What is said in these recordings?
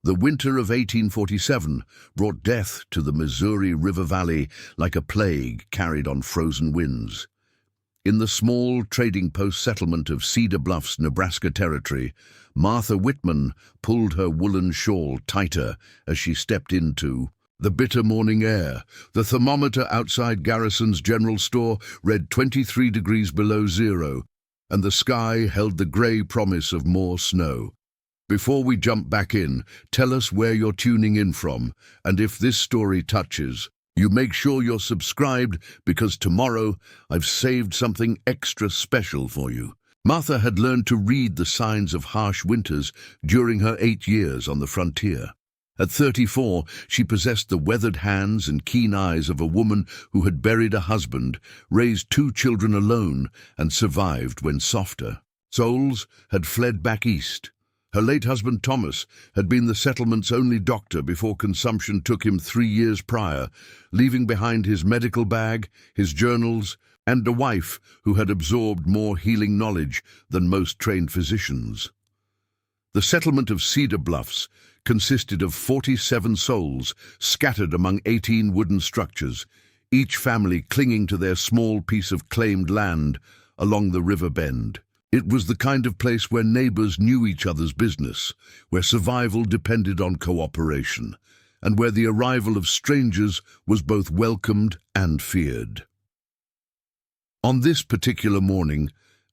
The winter of 1847 brought death to the Missouri River Valley like a plague carried on frozen winds. In the small trading post settlement of Cedar Bluffs, Nebraska Territory, Martha Whitman pulled her woolen shawl tighter as she stepped into the bitter morning air. The thermometer outside Garrison's general store read 23 degrees below zero, and the sky held the grey promise of more snow. Before we jump back in, tell us where you're tuning in from, and if this story touches you, make sure you're subscribed, because tomorrow I've saved something extra special for you. Martha had learned to read the signs of harsh winters during her 8 years on the frontier. At 34, she possessed the weathered hands and keen eyes of a woman who had buried a husband, raised 2 children alone, and survived when softer souls had fled back east. Her late husband Thomas had been the settlement's only doctor before consumption took him 3 years prior, leaving behind his medical bag, his journals, and a wife who had absorbed more healing knowledge than most trained physicians. The settlement of Cedar Bluffs consisted of 47 souls scattered among 18 wooden structures, each family clinging to their small piece of claimed land along the river bend. It was the kind of place where neighbors knew each other's business, where survival depended on cooperation, and where the arrival of strangers was both welcomed and feared. On this particular morning,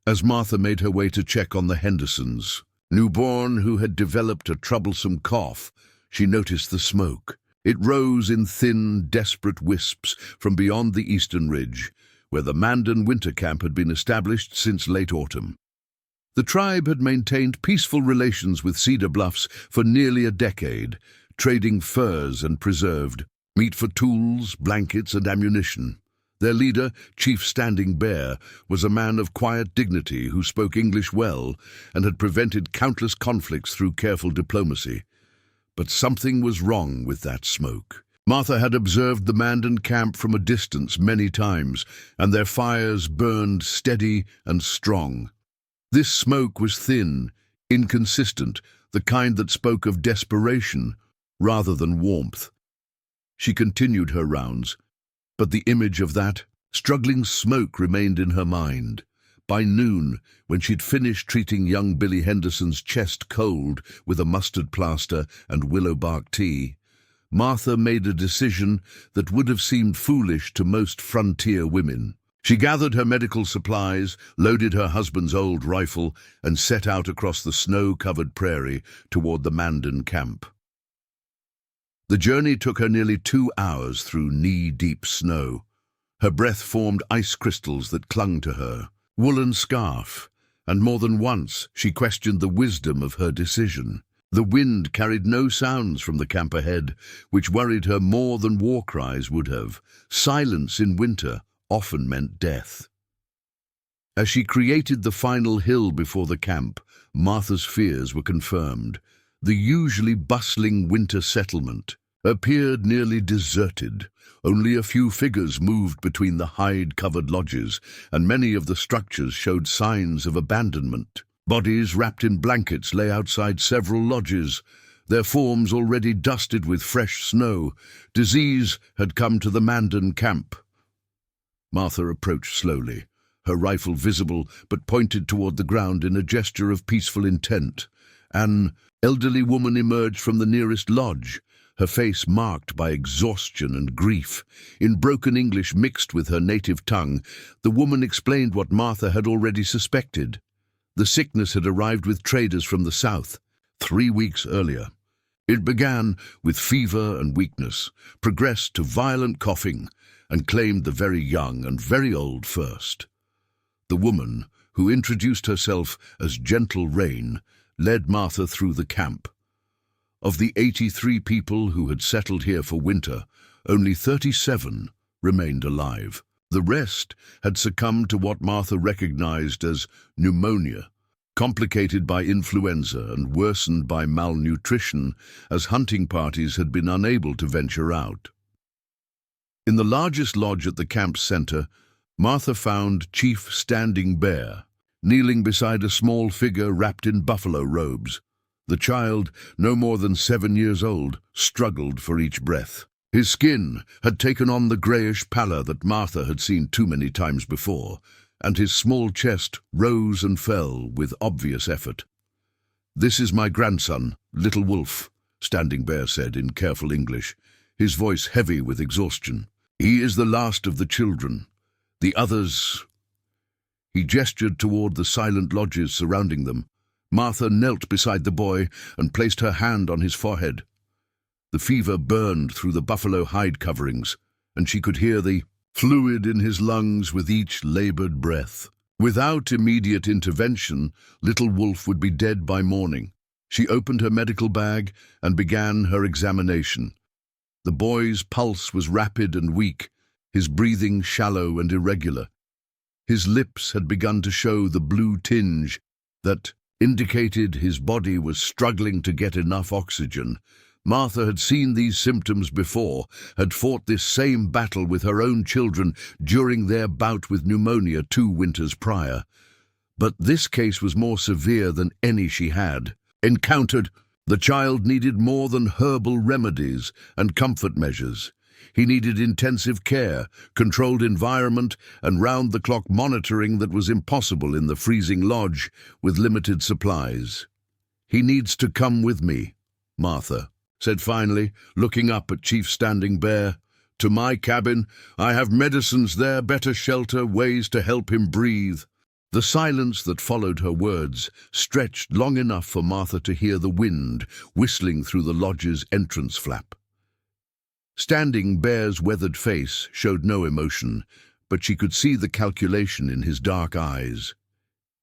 as Martha made her way to check on the Hendersons, newborn who had developed a troublesome cough, she noticed the smoke. It rose in thin, desperate wisps from beyond the eastern ridge, where the Mandan winter camp had been established since late autumn. The tribe had maintained peaceful relations with Cedar Bluffs for nearly a decade, trading furs and preserved meat for tools, blankets, and ammunition. Their leader, Chief Standing Bear, was a man of quiet dignity who spoke English well and had prevented countless conflicts through careful diplomacy. But something was wrong with that smoke. Martha had observed the Mandan camp from a distance many times, and their fires burned steady and strong. This smoke was thin, inconsistent, the kind that spoke of desperation rather than warmth. She continued her rounds, but the image of that struggling smoke remained in her mind. By noon, when she'd finished treating young Billy Henderson's chest cold with a mustard plaster and willow bark tea, Martha made a decision that would have seemed foolish to most frontier women. She gathered her medical supplies, loaded her husband's old rifle, and set out across the snow-covered prairie toward the Mandan camp. The journey took her nearly 2 hours through knee-deep snow. Her breath formed ice crystals that clung to her woolen scarf, and more than once she questioned the wisdom of her decision. The wind carried no sounds from the camp ahead, which worried her more than war cries would have. Silence in winter often meant death. As she created the final hill before the camp, Martha's fears were confirmed. The usually bustling winter settlement appeared nearly deserted. Only a few figures moved between the hide-covered lodges, and many of the structures showed signs of abandonment. Bodies wrapped in blankets lay outside several lodges, their forms already dusted with fresh snow. Disease had come to the Mandan camp. Martha approached slowly, her rifle visible but pointed toward the ground in a gesture of peaceful intent. An elderly woman emerged from the nearest lodge, her face marked by exhaustion and grief. In broken English mixed with her native tongue, the woman explained what Martha had already suspected. The sickness had arrived with traders from the south 3 weeks earlier. It began with fever and weakness, progressed to violent coughing, and claimed the very young and very old first. The woman, who introduced herself as Gentle Rain, led Martha through the camp. Of the 83 people who had settled here for winter, only 37 remained alive. The rest had succumbed to what Martha recognized as pneumonia, complicated by influenza and worsened by malnutrition, as hunting parties had been unable to venture out. In the largest lodge at the camp's center, Martha found Chief Standing Bear, kneeling beside a small figure wrapped in buffalo robes. The child, no more than 7 years old, struggled for each breath. His skin had taken on the greyish pallor that Martha had seen too many times before, and his small chest rose and fell with obvious effort. "This is my grandson, Little Wolf," Standing Bear said in careful English, his voice heavy with exhaustion. "He is the last of the children. The others—" He gestured toward the silent lodges surrounding them. Martha knelt beside the boy and placed her hand on his forehead. The fever burned through the buffalo hide coverings, and she could hear the fluid in his lungs with each labored breath. Without immediate intervention, Little Wolf would be dead by morning. She opened her medical bag and began her examination. The boy's pulse was rapid and weak, his breathing shallow and irregular. His lips had begun to show the blue tinge that indicated his body was struggling to get enough oxygen. Martha had seen these symptoms before, had fought this same battle with her own children during their bout with pneumonia 2 winters prior. But this case was more severe than any she had encountered. The child needed more than herbal remedies and comfort measures. He needed intensive care, controlled environment, and round-the-clock monitoring that was impossible in the freezing lodge with limited supplies. "He needs to come with me," Martha said finally, looking up at Chief Standing Bear. "To my cabin. I have medicines there, better shelter, ways to help him breathe." The silence that followed her words stretched long enough for Martha to hear the wind whistling through the lodge's entrance flap. Standing Bear's weathered face showed no emotion, but she could see the calculation in his dark eyes.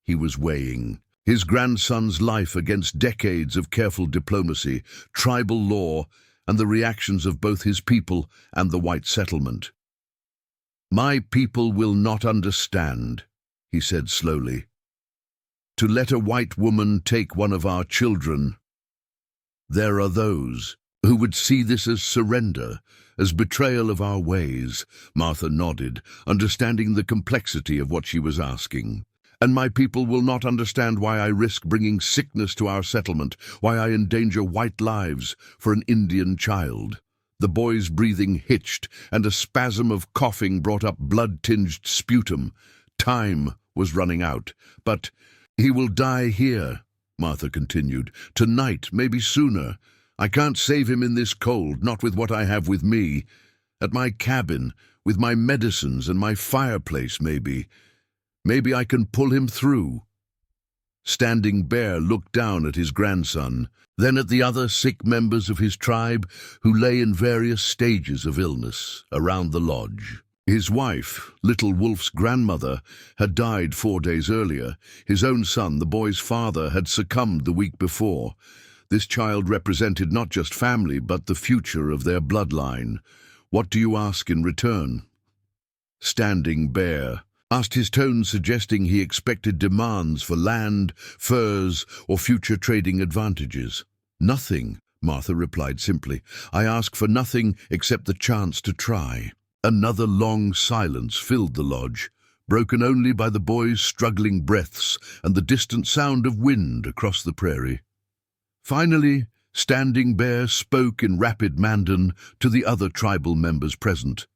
He was weighing his grandson's life against decades of careful diplomacy, tribal law, and the reactions of both his people and the white settlement. "My people will not understand," he said slowly. "To let a white woman take one of our children. There are those who would see this as surrender, as betrayal of our ways." Martha nodded, understanding the complexity of what she was asking. "And my people will not understand why I risk bringing sickness to our settlement, why I endanger white lives for an Indian child." The boy's breathing hitched, and a spasm of coughing brought up blood-tinged sputum. Time was running out. "But he will die here," Martha continued. "Tonight, maybe sooner. I can't save him in this cold, not with what I have with me. At my cabin, with my medicines and my fireplace, maybe. Maybe I can pull him through." Standing Bear looked down at his grandson, then at the other sick members of his tribe who lay in various stages of illness around the lodge. His wife, Little Wolf's grandmother, had died 4 days earlier. His own son, the boy's father, had succumbed the week before. This child represented not just family, but the future of their bloodline. "What do you ask in return?" Standing Bear asked, his tone suggesting he expected demands for land, furs, or future trading advantages. "Nothing," Martha replied simply. "I ask for nothing except the chance to try." Another long silence filled the lodge, broken only by the boy's struggling breaths and the distant sound of wind across the prairie. Finally, Standing Bear spoke in rapid Mandan to the other tribal members present.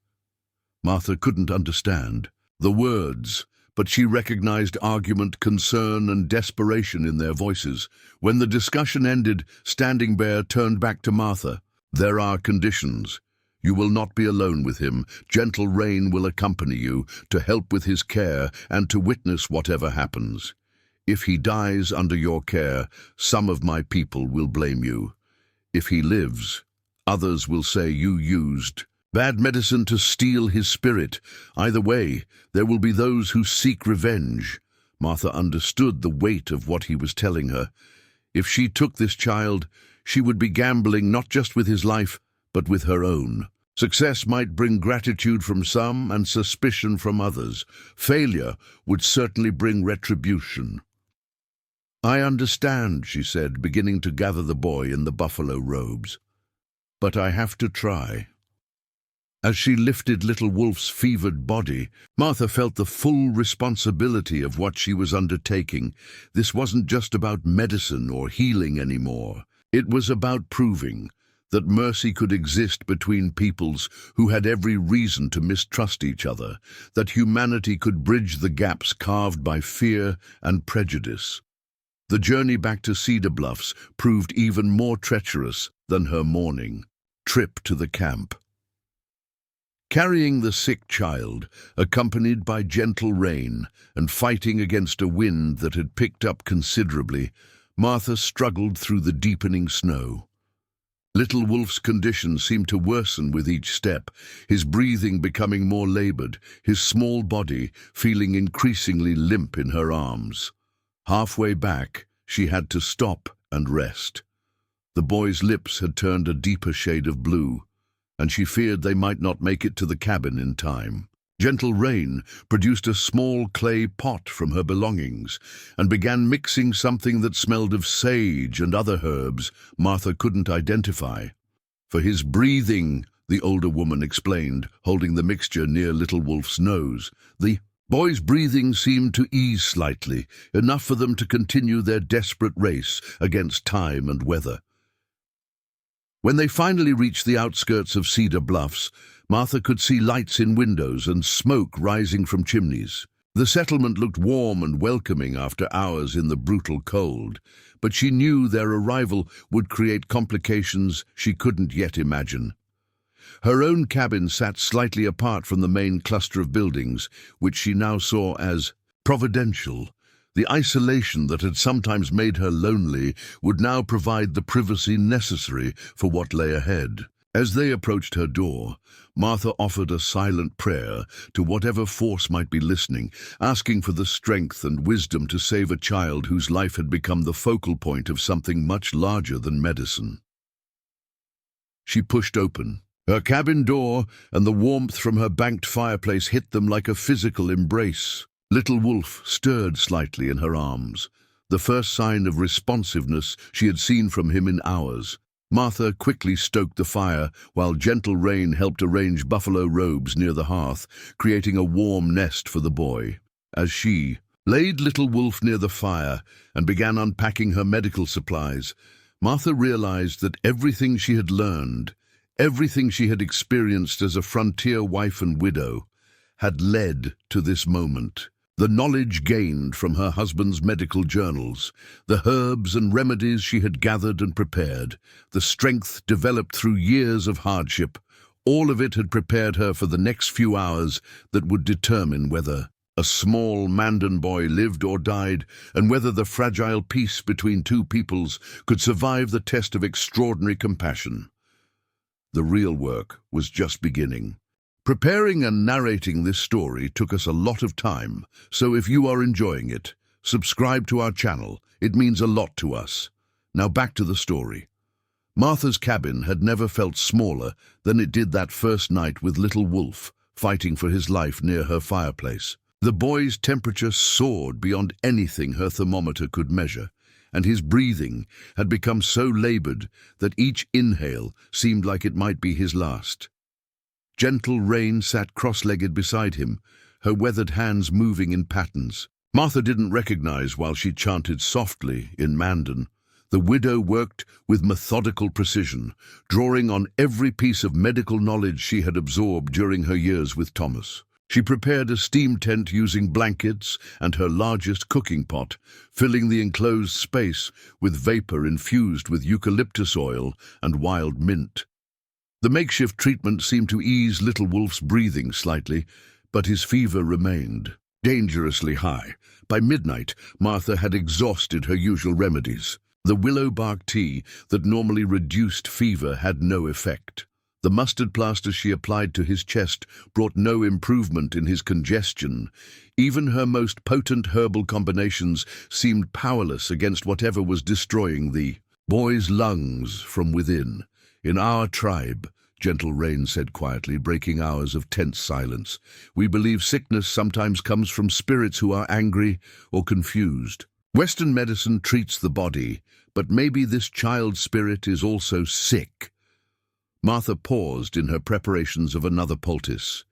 Martha couldn't understand the words, but she recognized argument, concern, and desperation in their voices. When the discussion ended, Standing Bear turned back to Martha. "There are conditions. You will not be alone with him. Gentle Rain will accompany you to help with his care and to witness whatever happens. If he dies under your care, some of my people will blame you. If he lives, others will say you used bad medicine to steal his spirit. Either way, there will be those who seek revenge." Martha understood the weight of what he was telling her. If she took this child, she would be gambling not just with his life, but with her own. Success might bring gratitude from some and suspicion from others. Failure would certainly bring retribution. "I understand," she said, beginning to gather the boy in the buffalo robes. "But I have to try." As she lifted little Wolf's fevered body, Martha felt the full responsibility of what she was undertaking. This wasn't just about medicine or healing anymore. It was about proving that mercy could exist between peoples who had every reason to mistrust each other, that humanity could bridge the gaps carved by fear and prejudice. The journey back to Cedar Bluffs proved even more treacherous than her morning trip to the camp. Carrying the sick child, accompanied by gentle rain and fighting against a wind that had picked up considerably, Martha struggled through the deepening snow. Little Wolf's condition seemed to worsen with each step, his breathing becoming more labored, his small body feeling increasingly limp in her arms. Halfway back, she had to stop and rest. The boy's lips had turned a deeper shade of blue, and she feared they might not make it to the cabin in time. Gentle rain produced a small clay pot from her belongings and began mixing something that smelled of sage and other herbs Martha couldn't identify. For his breathing, the older woman explained, holding the mixture near Little Wolf's nose. The boy's breathing seemed to ease slightly, enough for them to continue their desperate race against time and weather. When they finally reached the outskirts of Cedar Bluffs, Martha could see lights in windows and smoke rising from chimneys. The settlement looked warm and welcoming after hours in the brutal cold, but she knew their arrival would create complications she couldn't yet imagine. Her own cabin sat slightly apart from the main cluster of buildings, which she now saw as providential. The isolation that had sometimes made her lonely would now provide the privacy necessary for what lay ahead. As they approached her door, Martha offered a silent prayer to whatever force might be listening, asking for the strength and wisdom to save a child whose life had become the focal point of something much larger than medicine. She pushed open her cabin door, and the warmth from her banked fireplace hit them like a physical embrace. Little Wolf stirred slightly in her arms, the first sign of responsiveness she had seen from him in hours. Martha quickly stoked the fire, while gentle rain helped arrange buffalo robes near the hearth, creating a warm nest for the boy. As she laid Little Wolf near the fire and began unpacking her medical supplies, Martha realized that everything she had learned, everything she had experienced as a frontier wife and widow, had led to this moment. The knowledge gained from her husband's medical journals, the herbs and remedies she had gathered and prepared, the strength developed through years of hardship, all of it had prepared her for the next few hours that would determine whether a small Mandan boy lived or died, and whether the fragile peace between two peoples could survive the test of extraordinary compassion. The real work was just beginning. Preparing and narrating this story took us a lot of time, so if you are enjoying it, subscribe to our channel. It means a lot to us. Now back to the story. Martha's cabin had never felt smaller than it did that first night with Little Wolf, fighting for his life near her fireplace. The boy's temperature soared beyond anything her thermometer could measure, and his breathing had become so labored that each inhale seemed like it might be his last. Gentle rain sat cross-legged beside him, her weathered hands moving in patterns. Martha didn't recognize while she chanted softly in Mandan. The widow worked with methodical precision, drawing on every piece of medical knowledge she had absorbed during her years with Thomas. She prepared a steam tent using blankets and her largest cooking pot, filling the enclosed space with vapor infused with eucalyptus oil and wild mint. The makeshift treatment seemed to ease Little Wolf's breathing slightly, but his fever remained dangerously high. By midnight, Martha had exhausted her usual remedies. The willow bark tea that normally reduced fever had no effect. The mustard plaster she applied to his chest brought no improvement in his congestion. Even her most potent herbal combinations seemed powerless against whatever was destroying the boy's lungs from within. "In our tribe," Gentle Rain said quietly, breaking hours of tense silence, "we believe sickness sometimes comes from spirits who are angry or confused. Western medicine treats the body, but maybe this child's spirit is also sick." Martha paused in her preparations of another poultice.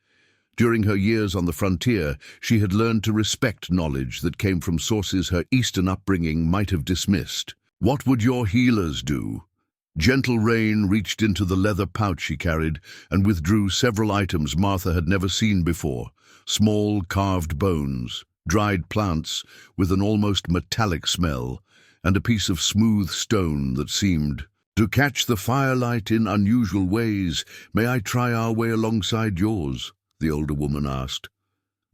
During her years on the frontier, she had learned to respect knowledge that came from sources her Eastern upbringing might have dismissed. What would your healers do? Gentle Rain reached into the leather pouch she carried and withdrew several items Martha had never seen before. Small carved bones, dried plants with an almost metallic smell, and a piece of smooth stone that seemed to catch the firelight in unusual ways. May I try our way alongside yours? The older woman asked.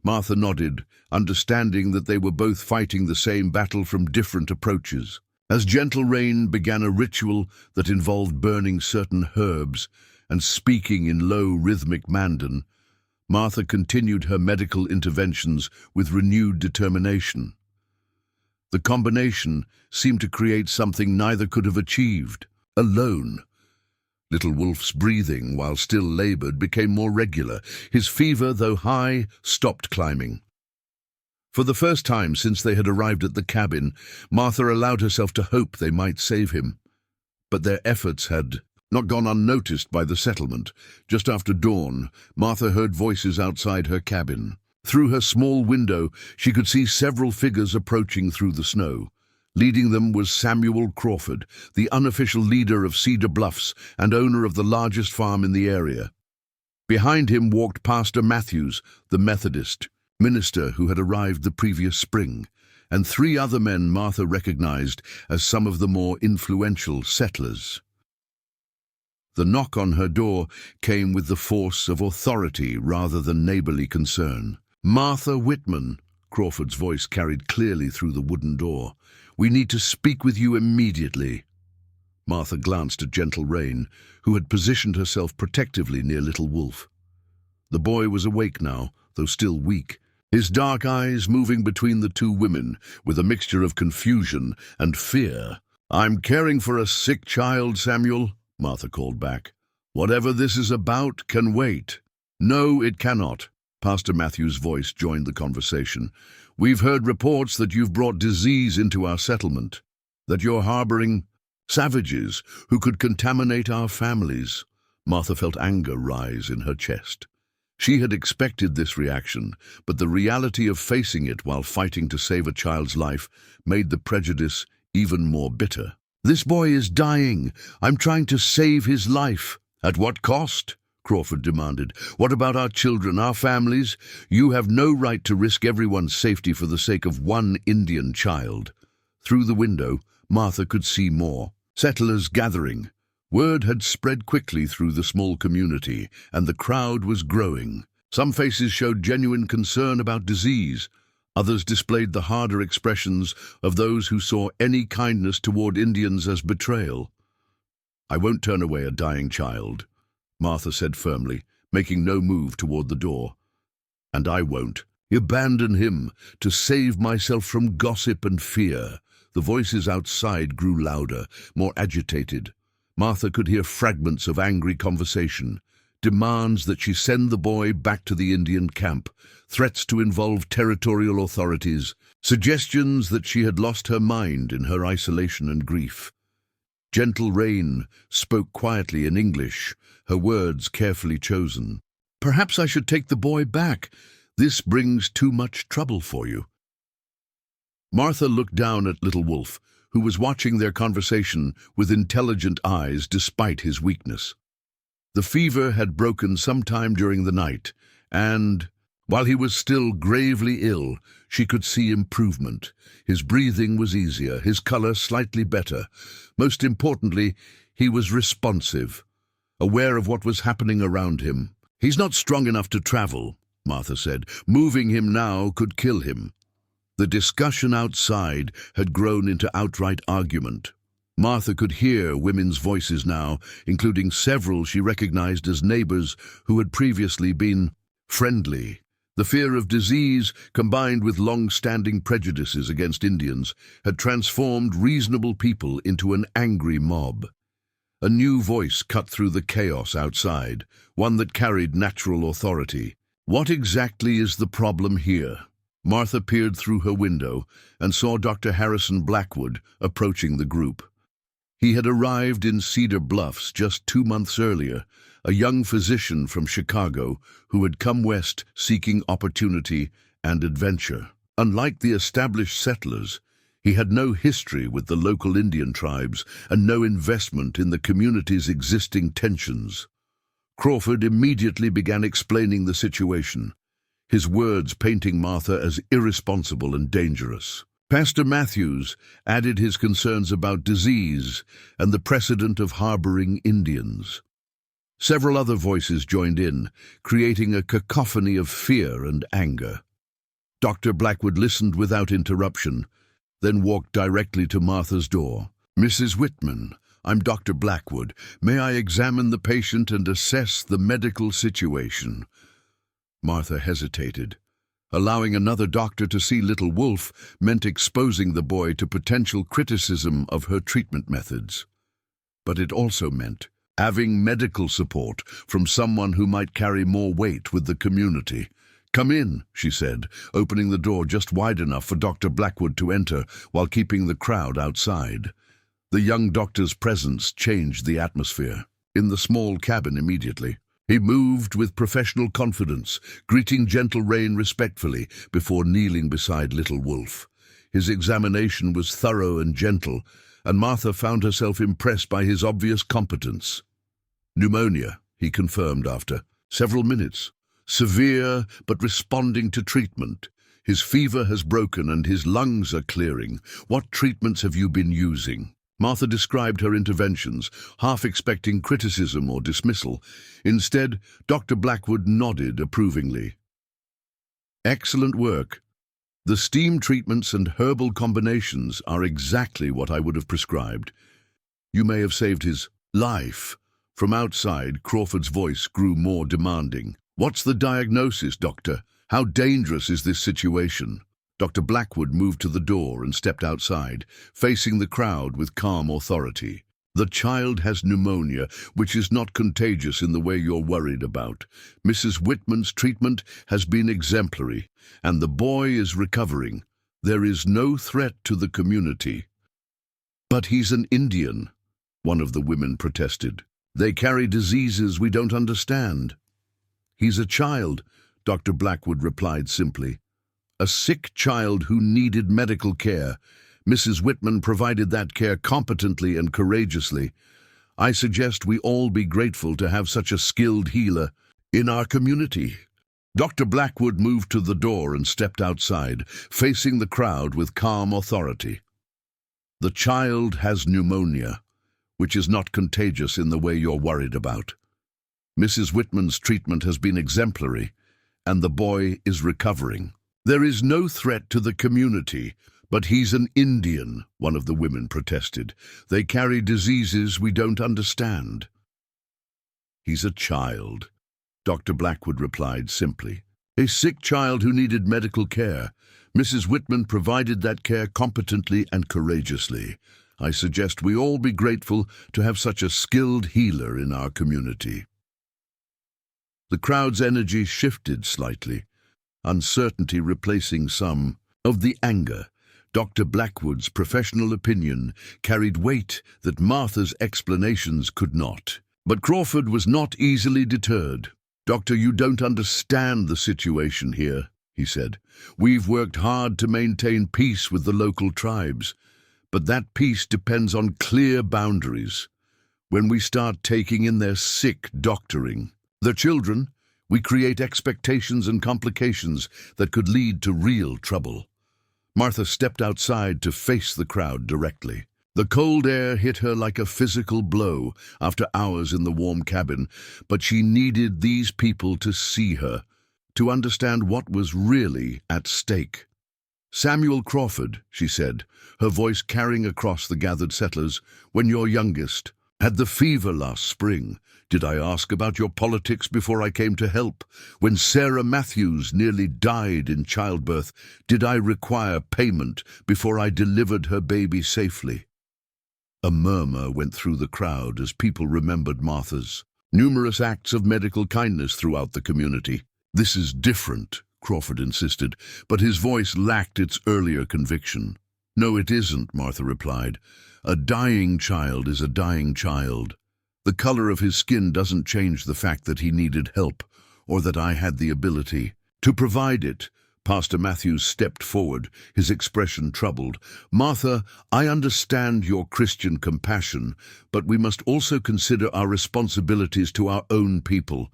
Martha nodded, understanding that they were both fighting the same battle from different approaches. As Gentle Rain began a ritual that involved burning certain herbs and speaking in low rhythmic Mandan, Martha continued her medical interventions with renewed determination. The combination seemed to create something neither could have achieved alone. Little Wolf's breathing, while still labored, became more regular. His fever, though high, stopped climbing. For the first time since they had arrived at the cabin, Martha allowed herself to hope they might save him. But their efforts had not gone unnoticed by the settlement. Just after dawn, Martha heard voices outside her cabin. Through her small window, she could see several figures approaching through the snow. Leading them was Samuel Crawford, the unofficial leader of Cedar Bluffs and owner of the largest farm in the area. Behind him walked Pastor Matthews, the Methodist minister who had arrived the previous spring, and three other men Martha recognized as some of the more influential settlers. The knock on her door came with the force of authority rather than neighborly concern. "Martha Whitman," Crawford's voice carried clearly through the wooden door. "We need to speak with you immediately." Martha glanced at Gentle Rain, who had positioned herself protectively near Little Wolf. The boy was awake now, though still weak, his dark eyes moving between the two women with a mixture of confusion and fear. "I'm caring for a sick child, Samuel," Martha called back. "Whatever this is about can wait." "No, it cannot." Pastor Matthew's voice joined the conversation. "We've heard reports that you've brought disease into our settlement, that you're harboring savages who could contaminate our families." Martha felt anger rise in her chest. She had expected this reaction, but the reality of facing it while fighting to save a child's life made the prejudice even more bitter. "This boy is dying. I'm trying to save his life." "At what cost?" Crawford demanded. "What about our children, our families? You have no right to risk everyone's safety for the sake of one Indian child." Through the window, Martha could see more. Settlers gathering. Word had spread quickly through the small community, and the crowd was growing. Some faces showed genuine concern about disease. Others displayed the harder expressions of those who saw any kindness toward Indians as betrayal. "I won't turn away a dying child," Martha said firmly, making no move toward the door. "And I won't abandon him to save myself from gossip and fear." The voices outside grew louder, more agitated. Martha could hear fragments of angry conversation, demands that she send the boy back to the Indian camp, threats to involve territorial authorities, suggestions that she had lost her mind in her isolation and grief. Gentle Rain spoke quietly in English, her words carefully chosen. "Perhaps I should take the boy back. This brings too much trouble for you." Martha looked down at Little Wolf, who was watching their conversation with intelligent eyes despite his weakness. The fever had broken sometime during the night, and, while he was still gravely ill, she could see improvement. His breathing was easier, his color slightly better. Most importantly, he was responsive, aware of what was happening around him. "He's not strong enough to travel," Martha said. "Moving him now could kill him." The discussion outside had grown into outright argument. Martha could hear women's voices now, including several she recognized as neighbors who had previously been friendly. The fear of disease, combined with long-standing prejudices against Indians, had transformed reasonable people into an angry mob. A new voice cut through the chaos outside, one that carried natural authority. "What exactly is the problem here?" Martha peered through her window and saw Dr. Harrison Blackwood approaching the group. He had arrived in Cedar Bluffs just 2 months earlier, a young physician from Chicago who had come west seeking opportunity and adventure. Unlike the established settlers, he had no history with the local Indian tribes and no investment in the community's existing tensions. Crawford immediately began explaining the situation, his words painting Martha as irresponsible and dangerous. Pastor Matthews added his concerns about disease and the precedent of harboring Indians. Several other voices joined in, creating a cacophony of fear and anger. Dr. Blackwood listened without interruption, then walked directly to Martha's door. "Mrs. Whitman, I'm Dr. Blackwood. May I examine the patient and assess the medical situation?" Martha hesitated. Allowing another doctor to see little Wolf meant exposing the boy to potential criticism of her treatment methods. But it also meant having medical support from someone who might carry more weight with the community. "Come in," she said, opening the door just wide enough for Dr. Blackwood to enter while keeping the crowd outside. The young doctor's presence changed the atmosphere in the small cabin immediately. He moved with professional confidence, greeting Gentle Rain respectfully before kneeling beside little Wolf. His examination was thorough and gentle, and Martha found herself impressed by his obvious competence. "Pneumonia," he confirmed after several minutes. "Severe, but responding to treatment. His fever has broken and his lungs are clearing. What treatments have you been using?" Martha described her interventions, half expecting criticism or dismissal. Instead, Dr. Blackwood nodded approvingly. "Excellent work. The steam treatments and herbal combinations are exactly what I would have prescribed. You may have saved his life." From outside, Crawford's voice grew more demanding. "What's the diagnosis, doctor? How dangerous is this situation?" Dr. Blackwood moved to the door and stepped outside, facing the crowd with calm authority. "The child has pneumonia, which is not contagious in the way you're worried about. Mrs. Whitman's treatment has been exemplary, and the boy is recovering. There is no threat to the community." "But he's an Indian," one of the women protested. "They carry diseases we don't understand." "He's a child," Dr. Blackwood replied simply. "A sick child who needed medical care. Mrs. Whitman provided that care competently and courageously. I suggest we all be grateful to have such a skilled healer in our community." Dr. Blackwood moved to the door and stepped outside, facing the crowd with calm authority. "The child has pneumonia, which is not contagious in the way you're worried about. Mrs. Whitman's treatment has been exemplary, and the boy is recovering. There is no threat to the community, but he's an Indian," one of the women protested. "They carry diseases we don't understand." "He's a child," Dr. Blackwood replied simply. "A sick child who needed medical care. Mrs. Whitman provided that care competently and courageously. I suggest we all be grateful to have such a skilled healer in our community." The crowd's energy shifted slightly, uncertainty replacing some of the anger. Dr. Blackwood's professional opinion carried weight that Martha's explanations could not. But Crawford was not easily deterred. "Doctor, you don't understand the situation here," he said. "We've worked hard to maintain peace with the local tribes, but that peace depends on clear boundaries. When we start taking in their sick doctoring, their children, we create expectations and complications that could lead to real trouble." Martha stepped outside to face the crowd directly. The cold air hit her like a physical blow after hours in the warm cabin, but she needed these people to see her, to understand what was really at stake. "Samuel Crawford," she said, her voice carrying across the gathered settlers, "when your youngest had the fever last spring, did I ask about your politics before I came to help? When Sarah Matthews nearly died in childbirth, did I require payment before I delivered her baby safely?" A murmur went through the crowd as people remembered Martha's numerous acts of medical kindness throughout the community. "This is different," Crawford insisted, but his voice lacked its earlier conviction. "No, it isn't," Martha replied. "A dying child is a dying child. The color of his skin doesn't change the fact that he needed help, or that I had the ability to provide it." Pastor Matthews stepped forward, his expression troubled. "Martha, I understand your Christian compassion, but we must also consider our responsibilities to our own people.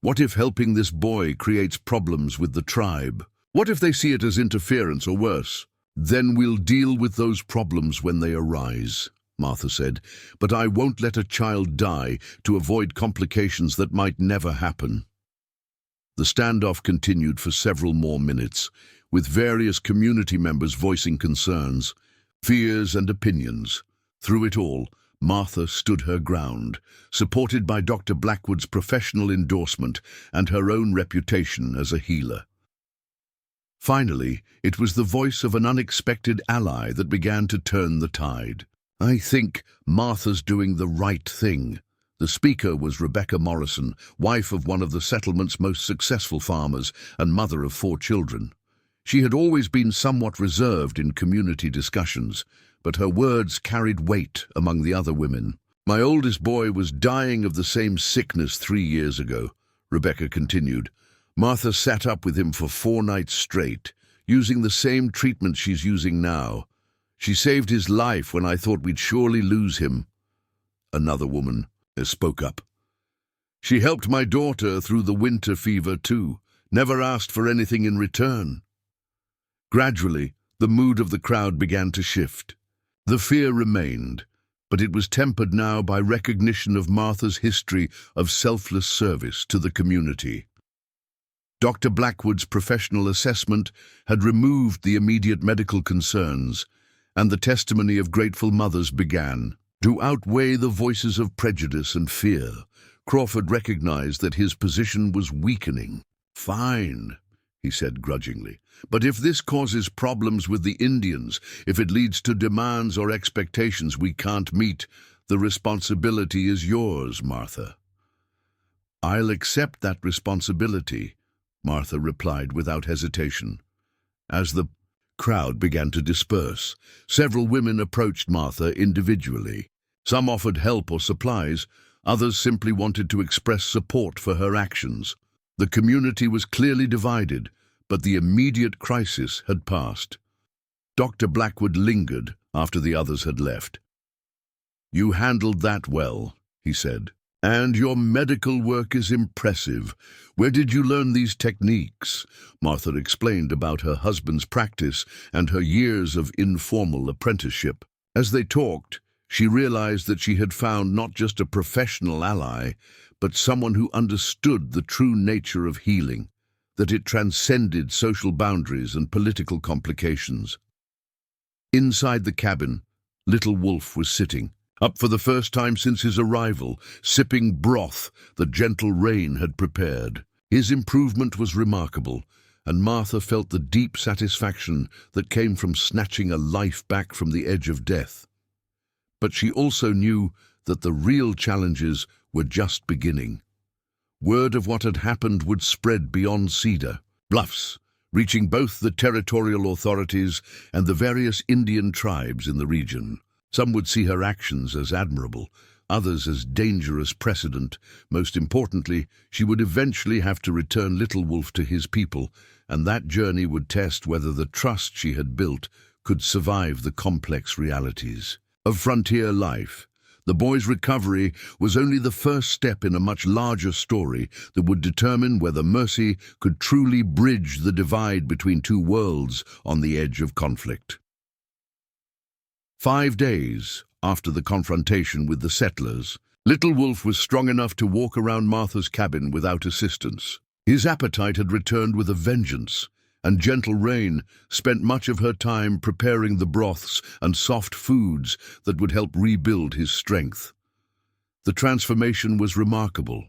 What if helping this boy creates problems with the tribe? What if they see it as interference or worse? Then we'll deal with those problems when they arise," Martha said. "But I won't let a child die to avoid complications that might never happen." The standoff continued for several more minutes, with various community members voicing concerns, fears and opinions. Through it all, Martha stood her ground, supported by Dr. Blackwood's professional endorsement and her own reputation as a healer. Finally, it was the voice of an unexpected ally that began to turn the tide. "I think Martha's doing the right thing." The speaker was Rebecca Morrison, wife of one of the settlement's most successful farmers and mother of 4 children. She had always been somewhat reserved in community discussions, but her words carried weight among the other women. "My oldest boy was dying of the same sickness 3 years ago," Rebecca continued. "Martha sat up with him for 4 nights straight, using the same treatment she's using now. She saved his life when I thought we'd surely lose him." Another woman spoke up. "She helped my daughter through the winter fever too, never asked for anything in return." Gradually, the mood of the crowd began to shift. The fear remained, but it was tempered now by recognition of Martha's history of selfless service to the community. Dr. Blackwood's professional assessment had removed the immediate medical concerns, and the testimony of grateful mothers began to outweigh the voices of prejudice and fear. Crawford recognized that his position was weakening. "Fine," he said grudgingly, "but if this causes problems with the Indians, if it leads to demands or expectations we can't meet, the responsibility is yours, Martha." "I'll accept that responsibility," Martha replied without hesitation. As the crowd began to disperse, several women approached Martha individually. Some offered help or supplies, others simply wanted to express support for her actions. The community was clearly divided, but the immediate crisis had passed. Dr. Blackwood lingered after the others had left. "You handled that well," he said. "And your medical work is impressive. Where did you learn these techniques?" Martha explained about her husband's practice and her years of informal apprenticeship. As they talked, she realized that she had found not just a professional ally, but someone who understood the true nature of healing, that it transcended social boundaries and political complications. Inside the cabin, little Wolf was sitting, up for the first time since his arrival, sipping broth that gentle rain had prepared. His improvement was remarkable, and Martha felt the deep satisfaction that came from snatching a life back from the edge of death. But she also knew that the real challenges were just beginning. Word of what had happened would spread beyond Cedar Bluffs, reaching both the territorial authorities and the various Indian tribes in the region. Some would see her actions as admirable, others as dangerous precedent. Most importantly, she would eventually have to return Little Wolf to his people, and that journey would test whether the trust she had built could survive the complex realities of frontier life. The boy's recovery was only the first step in a much larger story that would determine whether Mercy could truly bridge the divide between 2 worlds on the edge of conflict. 5 days after the confrontation with the settlers, Little Wolf was strong enough to walk around Martha's cabin without assistance. His appetite had returned with a vengeance, and Gentle Rain spent much of her time preparing the broths and soft foods that would help rebuild his strength. The transformation was remarkable.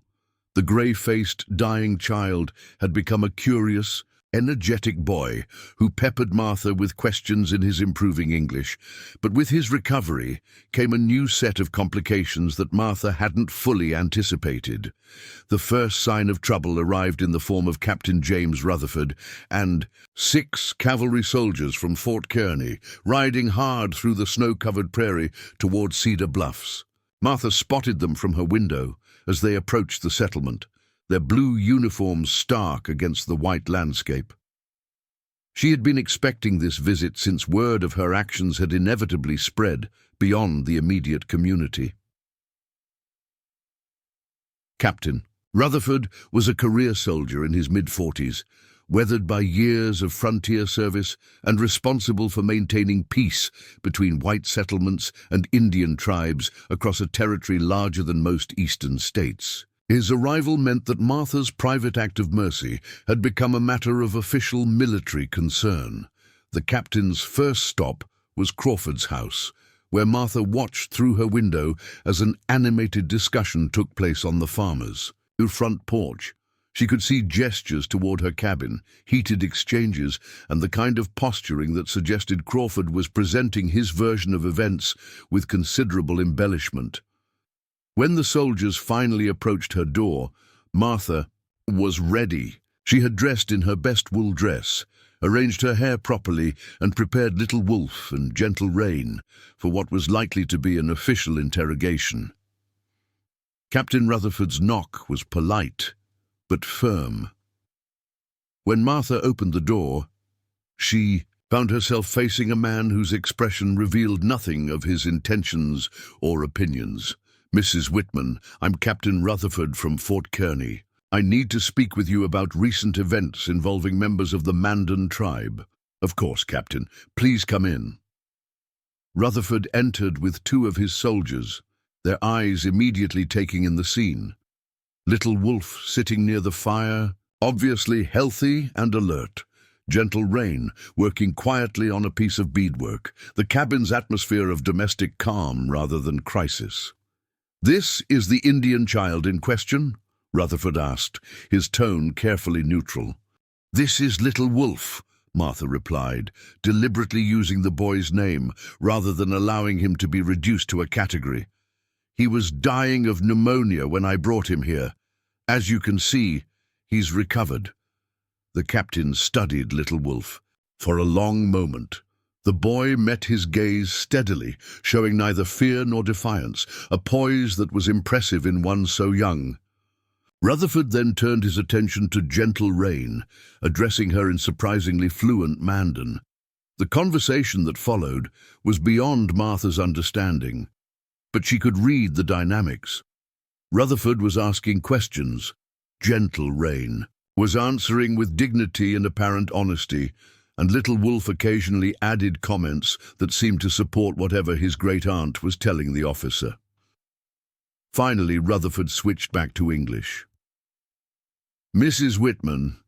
The gray-faced, dying child had become a curious, energetic boy who peppered Martha with questions in his improving English. But with his recovery came a new set of complications that Martha hadn't fully anticipated. The first sign of trouble arrived in the form of Captain James Rutherford and 6 cavalry soldiers from Fort Kearny, riding hard through the snow-covered prairie towards Cedar Bluffs. Martha spotted them from her window as they approached the settlement, their blue uniforms stark against the white landscape. She had been expecting this visit since word of her actions had inevitably spread beyond the immediate community. Captain Rutherford was a career soldier in his mid-40s, weathered by years of frontier service and responsible for maintaining peace between white settlements and Indian tribes across a territory larger than most eastern states. His arrival meant that Martha's private act of mercy had become a matter of official military concern. The captain's first stop was Crawford's house, where Martha watched through her window as an animated discussion took place on the farmer's front porch. She could see gestures toward her cabin, heated exchanges, and the kind of posturing that suggested Crawford was presenting his version of events with considerable embellishment. When the soldiers finally approached her door, Martha was ready. She had dressed in her best wool dress, arranged her hair properly, and prepared Little Wolf and Gentle Rain for what was likely to be an official interrogation. Captain Rutherford's knock was polite, but firm. When Martha opened the door, she found herself facing a man whose expression revealed nothing of his intentions or opinions. "Mrs. Whitman, I'm Captain Rutherford from Fort Kearny. I need to speak with you about recent events involving members of the Mandan tribe." "Of course, Captain. Please come in." Rutherford entered with 2 of his soldiers, their eyes immediately taking in the scene. Little Wolf sitting near the fire, obviously healthy and alert. Gentle Rain working quietly on a piece of beadwork, the cabin's atmosphere of domestic calm rather than crisis. "This is the Indian child in question?" Rutherford asked, his tone carefully neutral. "This is Little Wolf," Martha replied, deliberately using the boy's name rather than allowing him to be reduced to a category. "He was dying of pneumonia when I brought him here. As you can see, he's recovered." The captain studied Little Wolf. For a long moment, the boy met his gaze steadily, showing neither fear nor defiance, a poise that was impressive in one so young. Rutherford then turned his attention to Gentle Rain, addressing her in surprisingly fluent Mandan. The conversation that followed was beyond Martha's understanding, but she could read the dynamics. Rutherford was asking questions. Gentle Rain was answering with dignity and apparent honesty, and Little Wolf occasionally added comments that seemed to support whatever his great-aunt was telling the officer. Finally, Rutherford switched back to English. "Mrs. Whitman,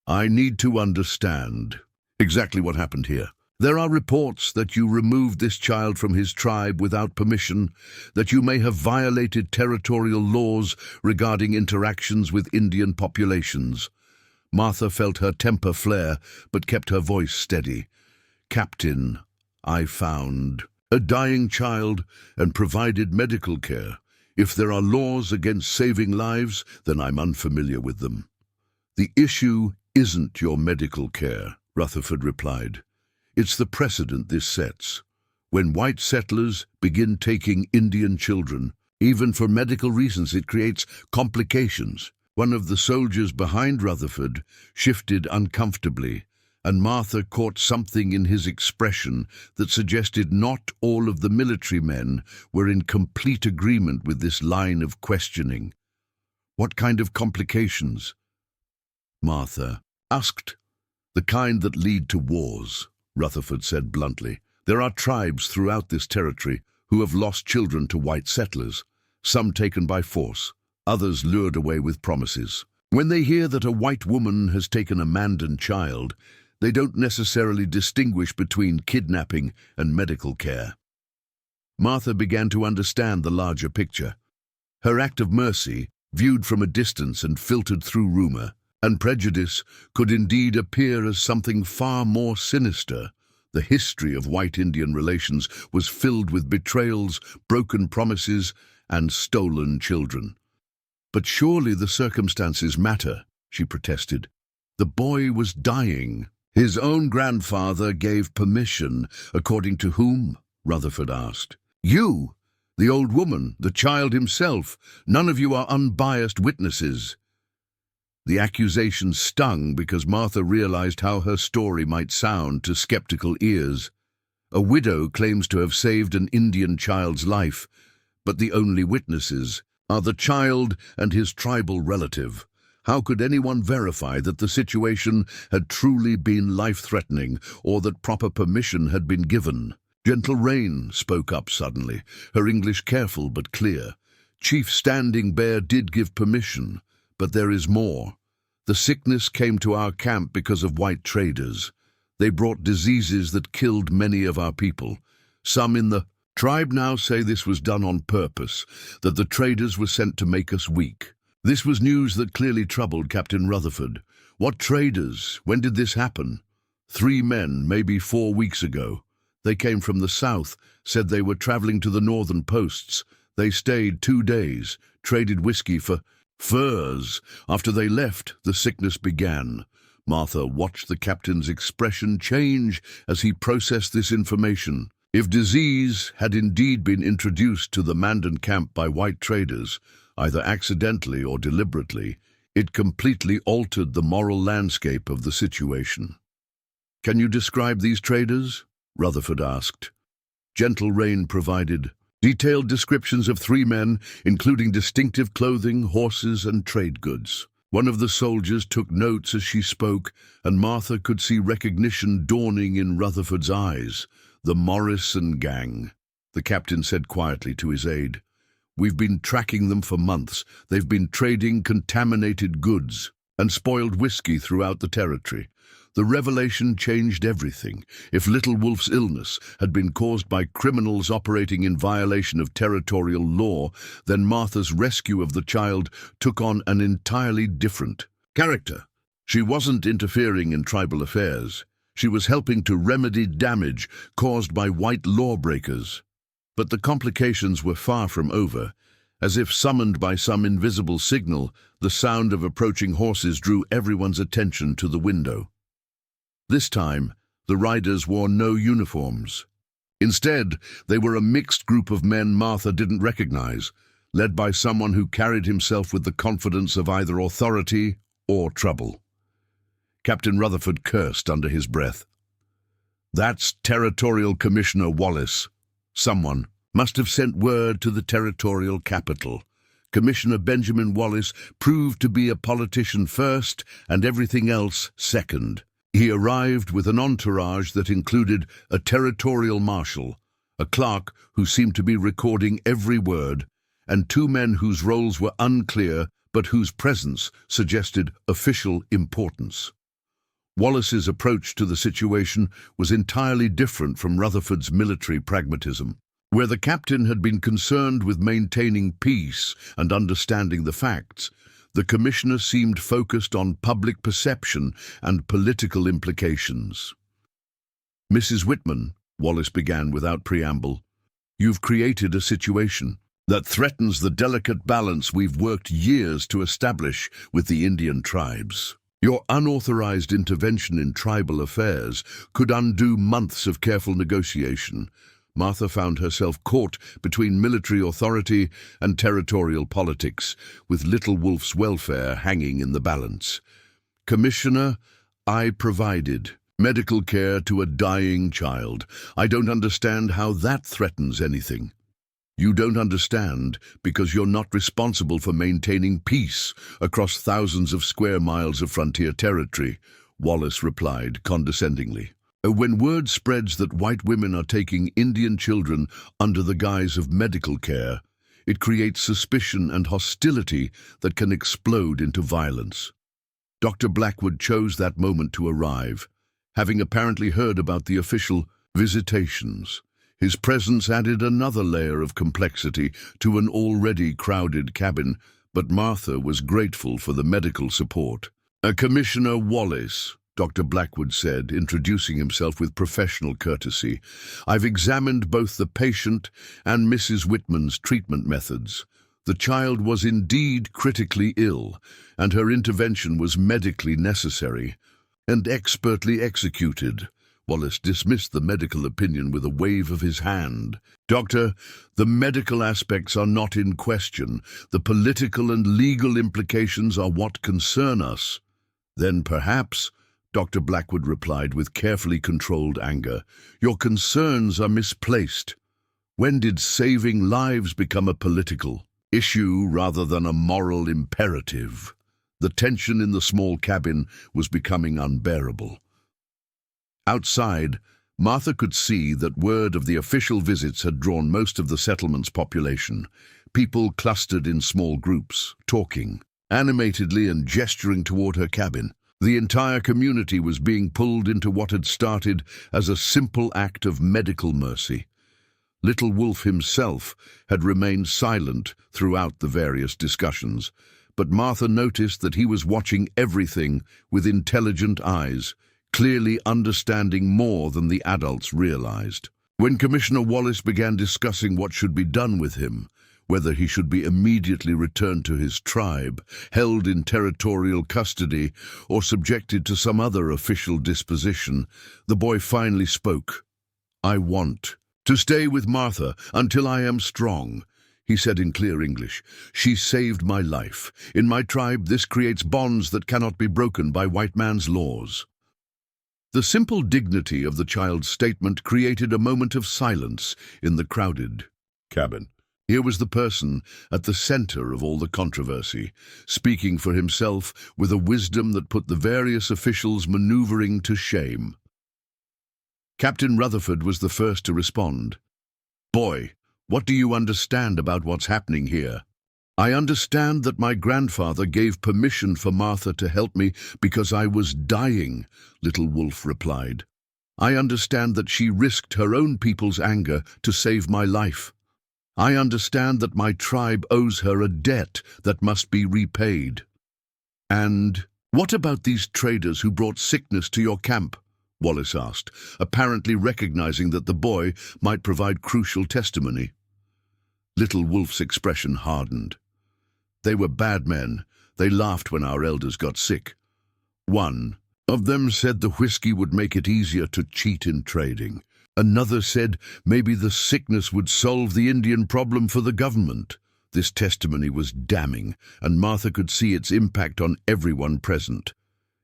I need to understand exactly what happened here. There are reports that you removed this child from his tribe without permission, that you may have violated territorial laws regarding interactions with Indian populations." Martha felt her temper flare, but kept her voice steady. "Captain, I found a dying child and provided medical care. If there are laws against saving lives, then I'm unfamiliar with them." "The issue isn't your medical care," Rutherford replied. "It's the precedent this sets. When white settlers begin taking Indian children, even for medical reasons, it creates complications." One of the soldiers behind Rutherford shifted uncomfortably, and Martha caught something in his expression that suggested not all of the military men were in complete agreement with this line of questioning. "What kind of complications?" Martha asked. "The kind that lead to wars," Rutherford said bluntly. "There are tribes throughout this territory who have lost children to white settlers, some taken by force, others lured away with promises. When they hear that a white woman has taken a Mandan child, they don't necessarily distinguish between kidnapping and medical care." Martha began to understand the larger picture. Her act of mercy, viewed from a distance and filtered through rumor, and prejudice could indeed appear as something far more sinister. The history of white Indian relations was filled with betrayals, broken promises, and stolen children. "But surely the circumstances matter," she protested. "The boy was dying." "His own grandfather gave permission, according to whom?" Rutherford asked. "You, the old woman, the child himself. None of you are unbiased witnesses." The accusation stung because Martha realized how her story might sound to skeptical ears. A widow claims to have saved an Indian child's life, but the only witnesses are the child and his tribal relative. How could anyone verify that the situation had truly been life-threatening or that proper permission had been given? Gentle Rain spoke up suddenly, her English careful but clear. "Chief Standing Bear did give permission, but there is more. The sickness came to our camp because of white traders. They brought diseases that killed many of our people. Some in the tribe now say this was done on purpose, that the traders were sent to make us weak." This was news that clearly troubled Captain Rutherford. "What traders? When did this happen?" 3 men, maybe 4 weeks ago. They came from the south, said they were traveling to the northern posts. They stayed 2 days, traded whiskey for furs. After they left, the sickness began." Martha watched the captain's expression change as he processed this information. If disease had indeed been introduced to the Mandan camp by white traders, either accidentally or deliberately, it completely altered the moral landscape of the situation. "Can you describe these traders?" Rutherford asked. Gentle Rain provided detailed descriptions of 3 men, including distinctive clothing, horses, and trade goods. One of the soldiers took notes as she spoke, and Martha could see recognition dawning in Rutherford's eyes. "The Morrison gang," the captain said quietly to his aide. "We've been tracking them for months. They've been trading contaminated goods and spoiled whiskey throughout the territory. The revelation changed everything. If Little Wolf's illness had been caused by criminals operating in violation of territorial law, then Martha's rescue of the child took on an entirely different character. She wasn't interfering in tribal affairs. She was helping to remedy damage caused by white lawbreakers. But the complications were far from over. As if summoned by some invisible signal, the sound of approaching horses drew everyone's attention to the window. This time, the riders wore no uniforms. Instead, they were a mixed group of men Martha didn't recognize, led by someone who carried himself with the confidence of either authority or trouble. Captain Rutherford cursed under his breath. "That's Territorial Commissioner Wallace. Someone must have sent word to the territorial capital. Commissioner Benjamin Wallace proved to be a politician first and everything else second. He arrived with an entourage that included a territorial marshal, a clerk who seemed to be recording every word, and 2 men whose roles were unclear but whose presence suggested official importance. Wallace's approach to the situation was entirely different from Rutherford's military pragmatism. Where the captain had been concerned with maintaining peace and understanding the facts, the commissioner seemed focused on public perception and political implications. "Mrs. Whitman," Wallace began without preamble, "you've created a situation that threatens the delicate balance we've worked years to establish with the Indian tribes. Your unauthorized intervention in tribal affairs could undo months of careful negotiation." Martha found herself caught between military authority and territorial politics, with Little Wolf's welfare hanging in the balance. "Commissioner, I provided medical care to a dying child. I don't understand how that threatens anything." "You don't understand because you're not responsible for maintaining peace across thousands of square miles of frontier territory," Wallace replied condescendingly. "When word spreads that white women are taking Indian children under the guise of medical care, it creates suspicion and hostility that can explode into violence." Dr. Blackwood chose that moment to arrive, having apparently heard about the official visitations. His presence added another layer of complexity to an already crowded cabin, but Martha was grateful for the medical support. Commissioner Wallace, Dr. Blackwood said, introducing himself with professional courtesy. I've examined both the patient and Mrs. Whitman's treatment methods. The child was indeed critically ill, and her intervention was medically necessary and expertly executed. Wallace dismissed the medical opinion with a wave of his hand. Doctor, the medical aspects are not in question. The political and legal implications are what concern us. Then perhaps, Dr. Blackwood replied with carefully controlled anger, your concerns are misplaced. When did saving lives become a political issue rather than a moral imperative? The tension in the small cabin was becoming unbearable. Outside, Martha could see that word of the official visits had drawn most of the settlement's population. People clustered in small groups, talking animatedly and gesturing toward her cabin. The entire community was being pulled into what had started as a simple act of medical mercy. Little Wolf himself had remained silent throughout the various discussions, but Martha noticed that he was watching everything with intelligent eyes, clearly understanding more than the adults realized. When Commissioner Wallace began discussing what should be done with him, whether he should be immediately returned to his tribe, held in territorial custody, or subjected to some other official disposition, the boy finally spoke. I want to stay with Martha until I am strong, he said in clear English. She saved my life. In my tribe, this creates bonds that cannot be broken by white man's laws. The simple dignity of the child's statement created a moment of silence in the crowded cabin. Here was the person at the center of all the controversy, speaking for himself with a wisdom that put the various officials maneuvering to shame. Captain Rutherford was the first to respond. Boy, what do you understand about what's happening here? I understand that my grandfather gave permission for Martha to help me because I was dying, Little Wolf replied. I understand that she risked her own people's anger to save my life. I understand that my tribe owes her a debt that must be repaid. And what about these traders who brought sickness to your camp? Wallace asked, apparently recognizing that the boy might provide crucial testimony. Little Wolf's expression hardened. They were bad men. They laughed when our elders got sick. One of them said the whiskey would make it easier to cheat in trading. Another said maybe the sickness would solve the Indian problem for the government. This testimony was damning, and Martha could see its impact on everyone present.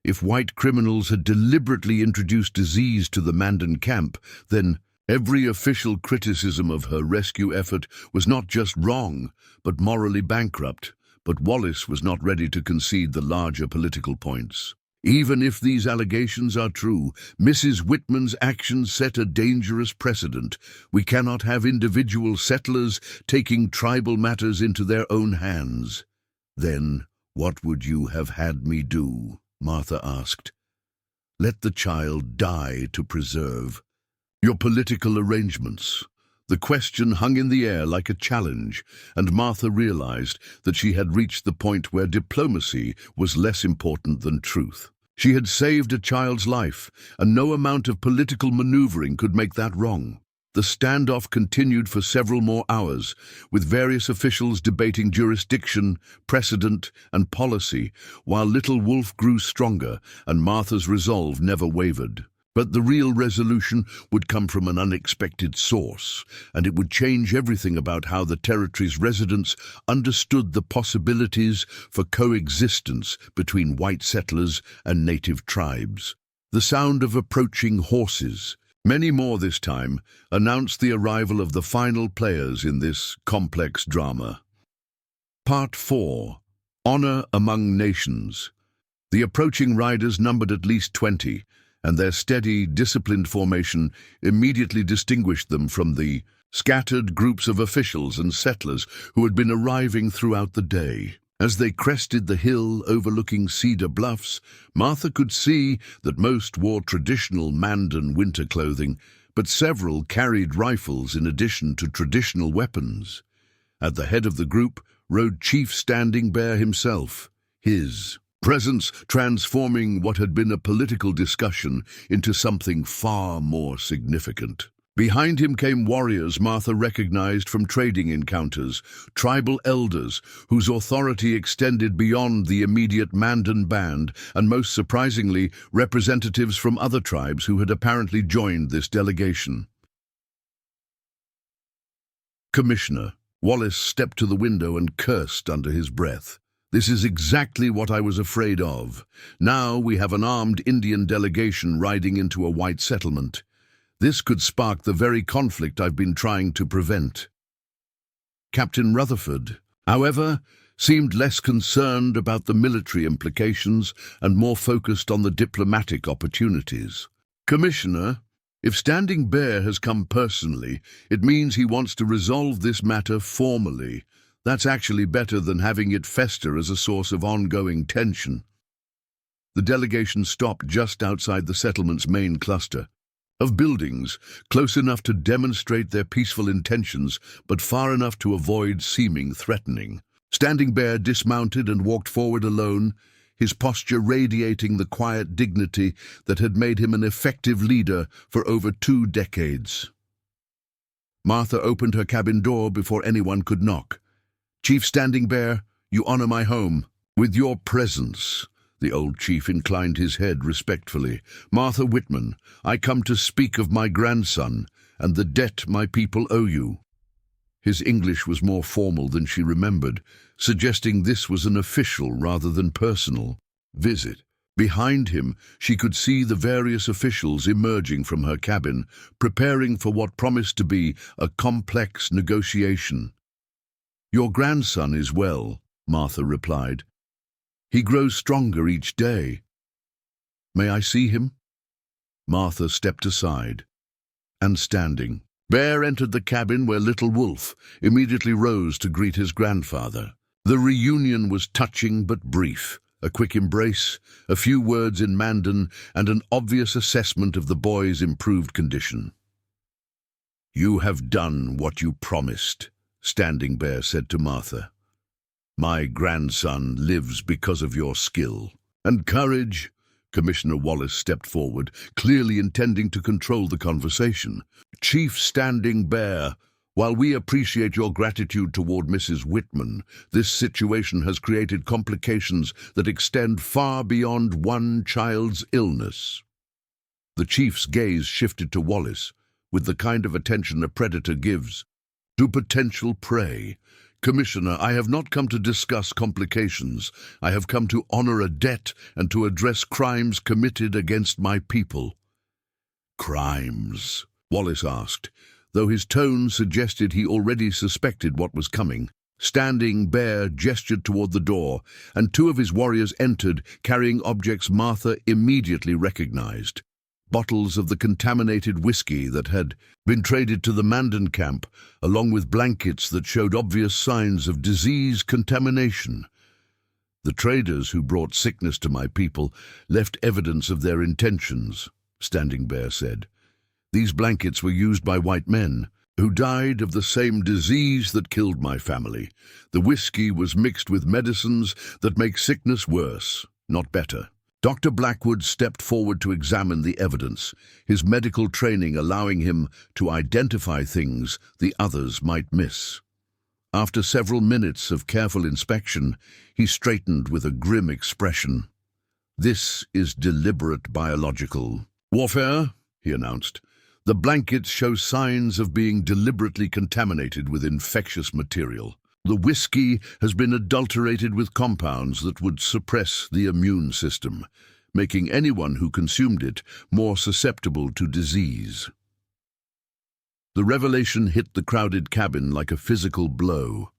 If white criminals had deliberately introduced disease to the Mandan camp, then every official criticism of her rescue effort was not just wrong, but morally bankrupt. But Wallace was not ready to concede the larger political points. Even if these allegations are true, Mrs. Whitman's actions set a dangerous precedent. We cannot have individual settlers taking tribal matters into their own hands. Then, what would you have had me do? Martha asked. Let the child die to preserve your political arrangements. The question hung in the air like a challenge, and Martha realized that she had reached the point where diplomacy was less important than truth. She had saved a child's life, and no amount of political maneuvering could make that wrong. The standoff continued for several more hours, with various officials debating jurisdiction, precedent, and policy, while Little Wolf grew stronger and Martha's resolve never wavered. But the real resolution would come from an unexpected source, and it would change everything about how the territory's residents understood the possibilities for coexistence between white settlers and native tribes. The sound of approaching horses, many more this time, announced the arrival of the final players in this complex drama. Part 4. Honor Among Nations. The approaching riders numbered at least 20, and their steady, disciplined formation immediately distinguished them from the scattered groups of officials and settlers who had been arriving throughout the day. As they crested the hill overlooking Cedar Bluffs, Martha could see that most wore traditional Mandan winter clothing, but several carried rifles in addition to traditional weapons. At the head of the group rode Chief Standing Bear himself, his presence transforming what had been a political discussion into something far more significant. Behind him came warriors Martha recognized from trading encounters, tribal elders whose authority extended beyond the immediate Mandan band, and most surprisingly, representatives from other tribes who had apparently joined this delegation. Commissioner, Wallace stepped to the window and cursed under his breath. This is exactly what I was afraid of. Now we have an armed Indian delegation riding into a white settlement. This could spark the very conflict I've been trying to prevent. Captain Rutherford, however, seemed less concerned about the military implications and more focused on the diplomatic opportunities. Commissioner, if Standing Bear has come personally, it means he wants to resolve this matter formally. That's actually better than having it fester as a source of ongoing tension. The delegation stopped just outside the settlement's main cluster of buildings, close enough to demonstrate their peaceful intentions, but far enough to avoid seeming threatening. Standing Bear dismounted and walked forward alone, his posture radiating the quiet dignity that had made him an effective leader for over 2 decades. Martha opened her cabin door before anyone could knock. "Chief Standing Bear, you honor my home with your presence." The old chief inclined his head respectfully. "Martha Whitman, I come to speak of my grandson and the debt my people owe you." His English was more formal than she remembered, suggesting this was an official rather than personal visit. Behind him, she could see the various officials emerging from her cabin, preparing for what promised to be a complex negotiation. "Your grandson is well," Martha replied. "He grows stronger each day." "May I see him?" Martha stepped aside. And Standing Bear entered the cabin where Little Wolf immediately rose to greet his grandfather. The reunion was touching but brief. A quick embrace, a few words in Mandan, and an obvious assessment of the boy's improved condition. "You have done what you promised," Standing Bear said to Martha. "My grandson lives because of your skill and courage." Commissioner Wallace stepped forward, clearly intending to control the conversation. "Chief Standing Bear, while we appreciate your gratitude toward Mrs. Whitman, this situation has created complications that extend far beyond one child's illness." The chief's gaze shifted to Wallace, with the kind of attention a predator gives to potential prey. "Commissioner, I have not come to discuss complications. I have come to honor a debt and to address crimes committed against my people." "Crimes?" Wallace asked, though his tone suggested he already suspected what was coming. Standing Bear gestured toward the door, and 2 of his warriors entered, carrying objects Martha immediately recognized. Bottles of the contaminated whiskey that had been traded to the Mandan camp, along with blankets that showed obvious signs of disease contamination. "The traders who brought sickness to my people left evidence of their intentions," Standing Bear said. "These blankets were used by white men who died of the same disease that killed my family. The whiskey was mixed with medicines that make sickness worse, not better." Dr. Blackwood stepped forward to examine the evidence, his medical training allowing him to identify things the others might miss. After several minutes of careful inspection, he straightened with a grim expression. "This is deliberate biological warfare," he announced. "The blankets show signs of being deliberately contaminated with infectious material. The whiskey has been adulterated with compounds that would suppress the immune system, making anyone who consumed it more susceptible to disease." The revelation hit the crowded cabin like a physical blow.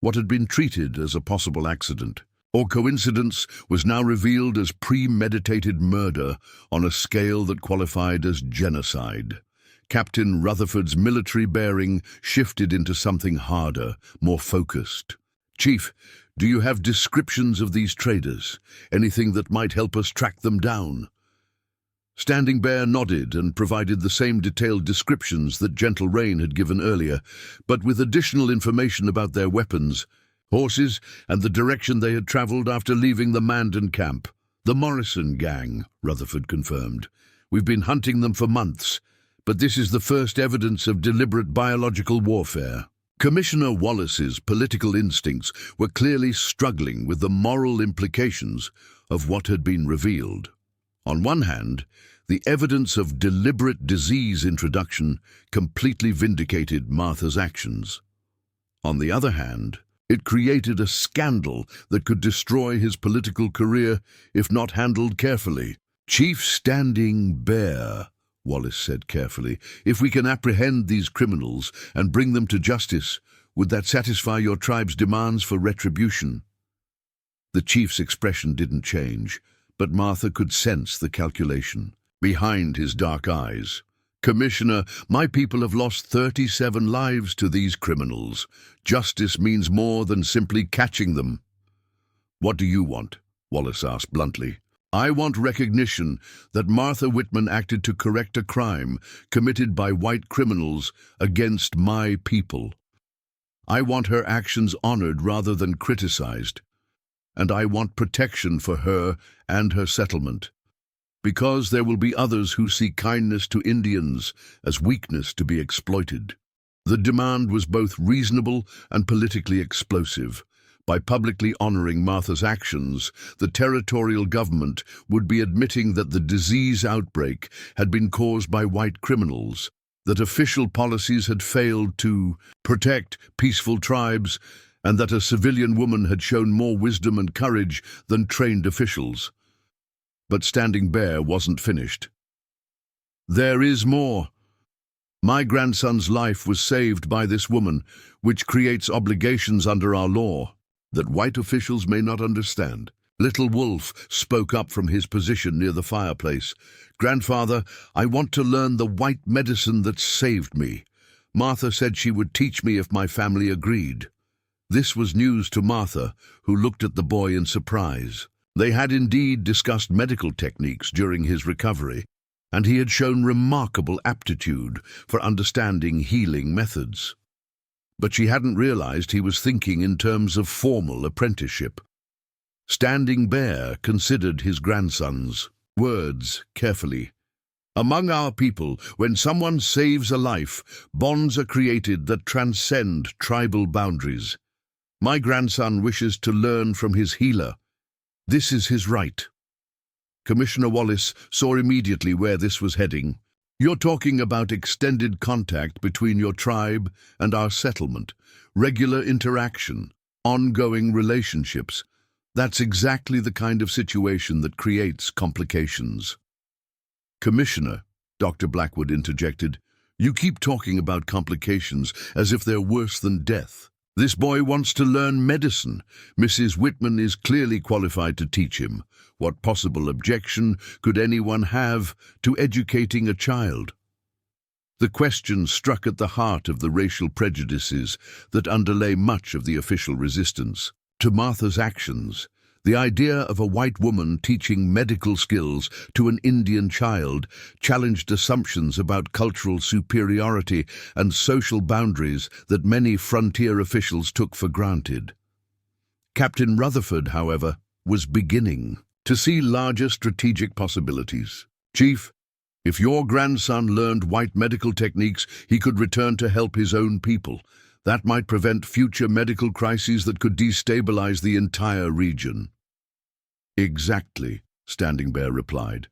What had been treated as a possible accident or coincidence was now revealed as premeditated murder on a scale that qualified as genocide. Captain Rutherford's military bearing shifted into something harder, more focused. "Chief, do you have descriptions of these traders? Anything that might help us track them down?" Standing Bear nodded and provided the same detailed descriptions that Gentle Rain had given earlier, but with additional information about their weapons. horses, and the direction they had travelled after leaving the Mandan camp. "The Morrison gang," Rutherford confirmed. "We've been hunting them for months, but this is the first evidence of deliberate biological warfare." Commissioner Wallace's political instincts were clearly struggling with the moral implications of what had been revealed. On one hand, the evidence of deliberate disease introduction completely vindicated Martha's actions. On the other hand, it created a scandal that could destroy his political career if not handled carefully. "Chief Standing Bear," Wallace said carefully, "if we can apprehend these criminals and bring them to justice, would that satisfy your tribe's demands for retribution?" The chief's expression didn't change, but Martha could sense the calculation behind his dark eyes. "Commissioner, my people have lost 37 lives to these criminals. Justice means more than simply catching them." "What do you want?" Wallace asked bluntly. "I want recognition that Martha Whitman acted to correct a crime committed by white criminals against my people. I want her actions honored rather than criticized, and I want protection for her and her settlement, because there will be others who see kindness to Indians as weakness to be exploited." The demand was both reasonable and politically explosive. By publicly honoring Martha's actions, the territorial government would be admitting that the disease outbreak had been caused by white criminals, that official policies had failed to protect peaceful tribes, and that a civilian woman had shown more wisdom and courage than trained officials. But Standing Bear wasn't finished. "There is more. My grandson's life was saved by this woman, which creates obligations under our law that white officials may not understand." Little Wolf spoke up from his position near the fireplace. "Grandfather, I want to learn the white medicine that saved me. Martha said she would teach me if my family agreed." This was news to Martha, who looked at the boy in surprise. They had indeed discussed medical techniques during his recovery, and he had shown remarkable aptitude for understanding healing methods. But she hadn't realized he was thinking in terms of formal apprenticeship. Standing Bear considered his grandson's words carefully. "Among our people, when someone saves a life, bonds are created that transcend tribal boundaries. My grandson wishes to learn from his healer. This is his right." Commissioner Wallace saw immediately where this was heading. "You're talking about extended contact between your tribe and our settlement, regular interaction, ongoing relationships. That's exactly the kind of situation that creates complications." "Commissioner," Dr. Blackwood interjected, "you keep talking about complications as if they're worse than death. This boy wants to learn medicine. Mrs. Whitman is clearly qualified to teach him. What possible objection could anyone have to educating a child?" The question struck at the heart of the racial prejudices that underlay much of the official resistance to Martha's actions. The idea of a white woman teaching medical skills to an Indian child challenged assumptions about cultural superiority and social boundaries that many frontier officials took for granted. Captain Rutherford, however, was beginning to see larger strategic possibilities. "Chief, if your grandson learned white medical techniques, he could return to help his own people. That might prevent future medical crises that could destabilize the entire region." "Exactly," Standing Bear replied.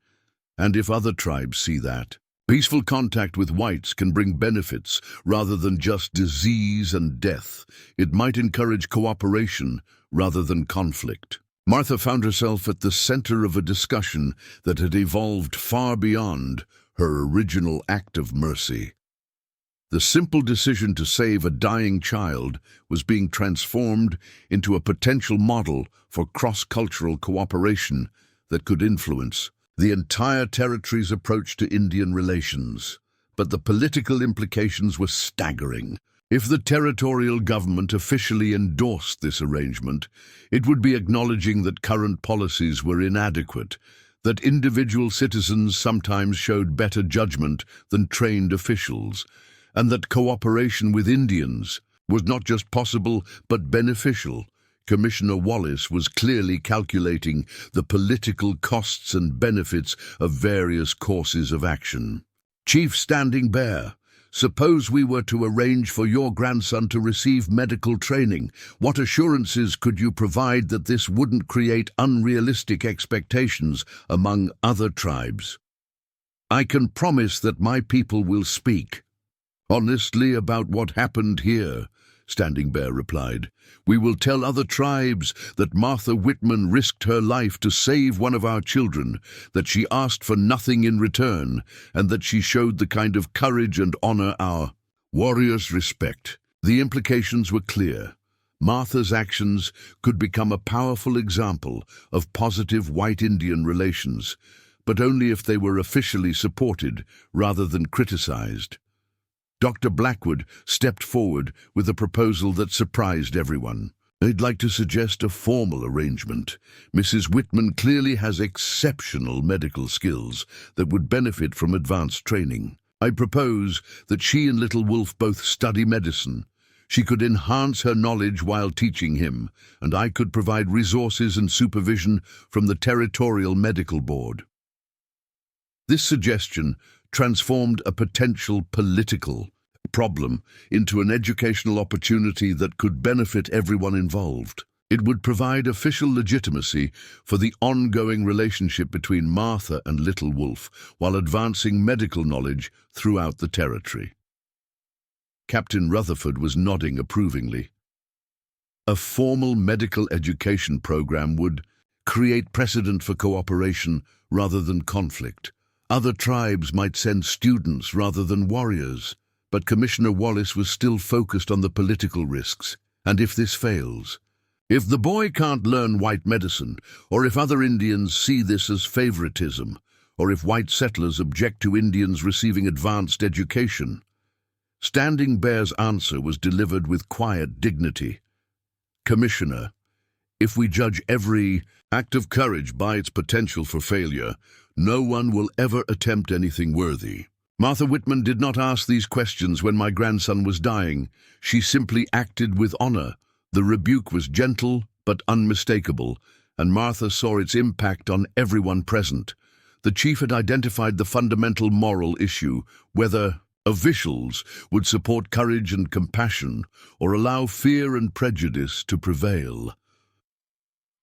"And if other tribes see that, peaceful contact with whites can bring benefits rather than just disease and death. It might encourage cooperation rather than conflict." Martha found herself at the center of a discussion that had evolved far beyond her original act of mercy. The simple decision to save a dying child was being transformed into a potential model for cross-cultural cooperation that could influence the entire territory's approach to Indian relations. But the political implications were staggering. If the territorial government officially endorsed this arrangement, it would be acknowledging that current policies were inadequate, that individual citizens sometimes showed better judgment than trained officials, and that cooperation with Indians was not just possible, but beneficial. Commissioner Wallace was clearly calculating the political costs and benefits of various courses of action. Chief Standing Bear, suppose we were to arrange for your grandson to receive medical training. What assurances could you provide that this wouldn't create unrealistic expectations among other tribes? I can promise that my people will speak honestly about what happened here, Standing Bear replied. We will tell other tribes that Martha Whitman risked her life to save one of our children, that she asked for nothing in return, and that she showed the kind of courage and honor our warriors respect. The implications were clear. Martha's actions could become a powerful example of positive white-Indian relations, but only if they were officially supported rather than criticized. Dr. Blackwood stepped forward with a proposal that surprised everyone. I'd like to suggest a formal arrangement. Mrs. Whitman clearly has exceptional medical skills that would benefit from advanced training. I propose that she and Little Wolf both study medicine. She could enhance her knowledge while teaching him, and I could provide resources and supervision from the Territorial Medical Board. This suggestion transformed a potential political problem into an educational opportunity that could benefit everyone involved. It would provide official legitimacy for the ongoing relationship between Martha and Little Wolf while advancing medical knowledge throughout the territory. Captain Rutherford was nodding approvingly. A formal medical education program would create precedent for cooperation rather than conflict. Other tribes might send students rather than warriors, but Commissioner Wallace was still focused on the political risks. And if this fails, if the boy can't learn white medicine, or if other Indians see this as favoritism, or if white settlers object to Indians receiving advanced education, Standing Bear's answer was delivered with quiet dignity. Commissioner, if we judge every act of courage by its potential for failure, no one will ever attempt anything worthy. Martha Whitman did not ask these questions when my grandson was dying. She simply acted with honor. The rebuke was gentle but unmistakable, and Martha saw its impact on everyone present. The chief had identified the fundamental moral issue, whether officials would support courage and compassion or allow fear and prejudice to prevail.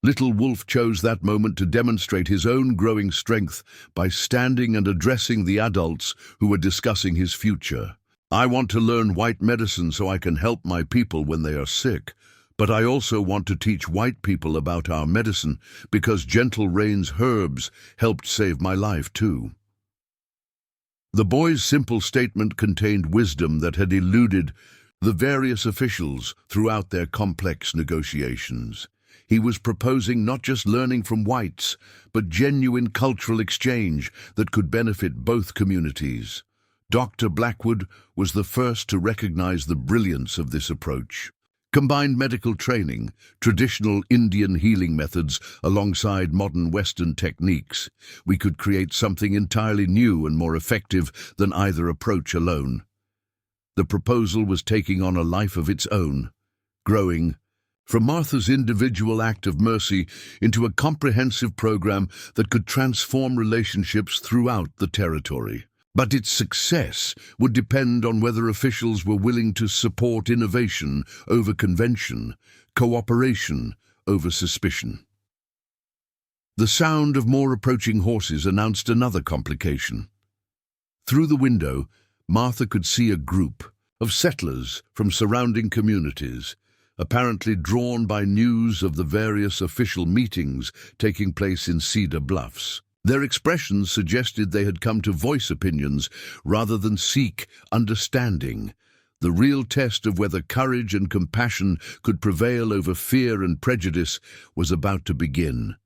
Little Wolf chose that moment to demonstrate his own growing strength by standing and addressing the adults who were discussing his future. I want to learn white medicine so I can help my people when they are sick, but I also want to teach white people about our medicine because Gentle Rain's herbs helped save my life too. The boy's simple statement contained wisdom that had eluded the various officials throughout their complex negotiations. He was proposing not just learning from whites, but genuine cultural exchange that could benefit both communities. Dr. Blackwood was the first to recognize the brilliance of this approach. Combined medical training, traditional Indian healing methods alongside modern Western techniques, we could create something entirely new and more effective than either approach alone. The proposal was taking on a life of its own, growing from Martha's individual act of mercy into a comprehensive program that could transform relationships throughout the territory. But its success would depend on whether officials were willing to support innovation over convention, cooperation over suspicion. The sound of more approaching horses announced another complication. Through the window, Martha could see a group of settlers from surrounding communities, apparently drawn by news of the various official meetings taking place in Cedar Bluffs. Their expressions suggested they had come to voice opinions rather than seek understanding. The real test of whether courage and compassion could prevail over fear and prejudice was about to begin.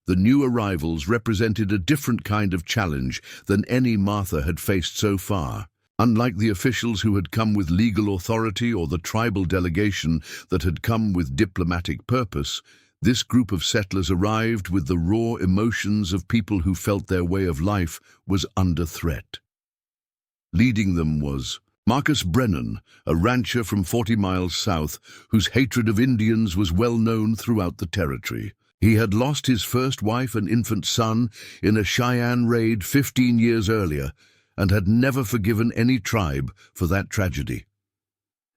The new arrivals represented a different kind of challenge than any Martha had faced so far. Unlike the officials who had come with legal authority or the tribal delegation that had come with diplomatic purpose, this group of settlers arrived with the raw emotions of people who felt their way of life was under threat. Leading them was Marcus Brennan, a rancher from 40 miles south, whose hatred of Indians was well known throughout the territory. He had lost his first wife and infant son in a Cheyenne raid 15 years earlier and had never forgiven any tribe for that tragedy.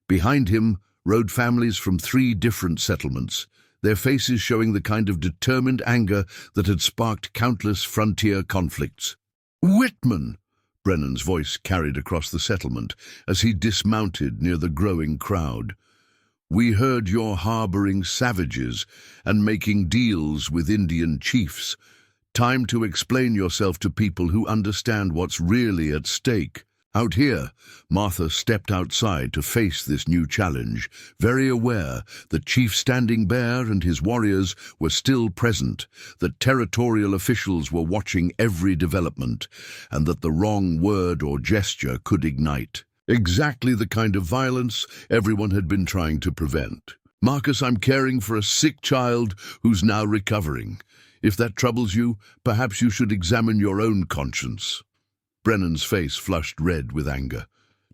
Behind him rode families from 3 different settlements, their faces showing the kind of determined anger that had sparked countless frontier conflicts. "Whitman!" Brennan's voice carried across the settlement as he dismounted near the growing crowd. "We heard you're harboring savages and making deals with Indian chiefs. Time to explain yourself to people who understand what's really at stake." Out here, Martha stepped outside to face this new challenge, very aware that Chief Standing Bear and his warriors were still present, that territorial officials were watching every development, and that the wrong word or gesture could ignite exactly the kind of violence everyone had been trying to prevent. "Marcus, I'm caring for a sick child who's now recovering. If that troubles you, perhaps you should examine your own conscience." Brennan's face flushed red with anger.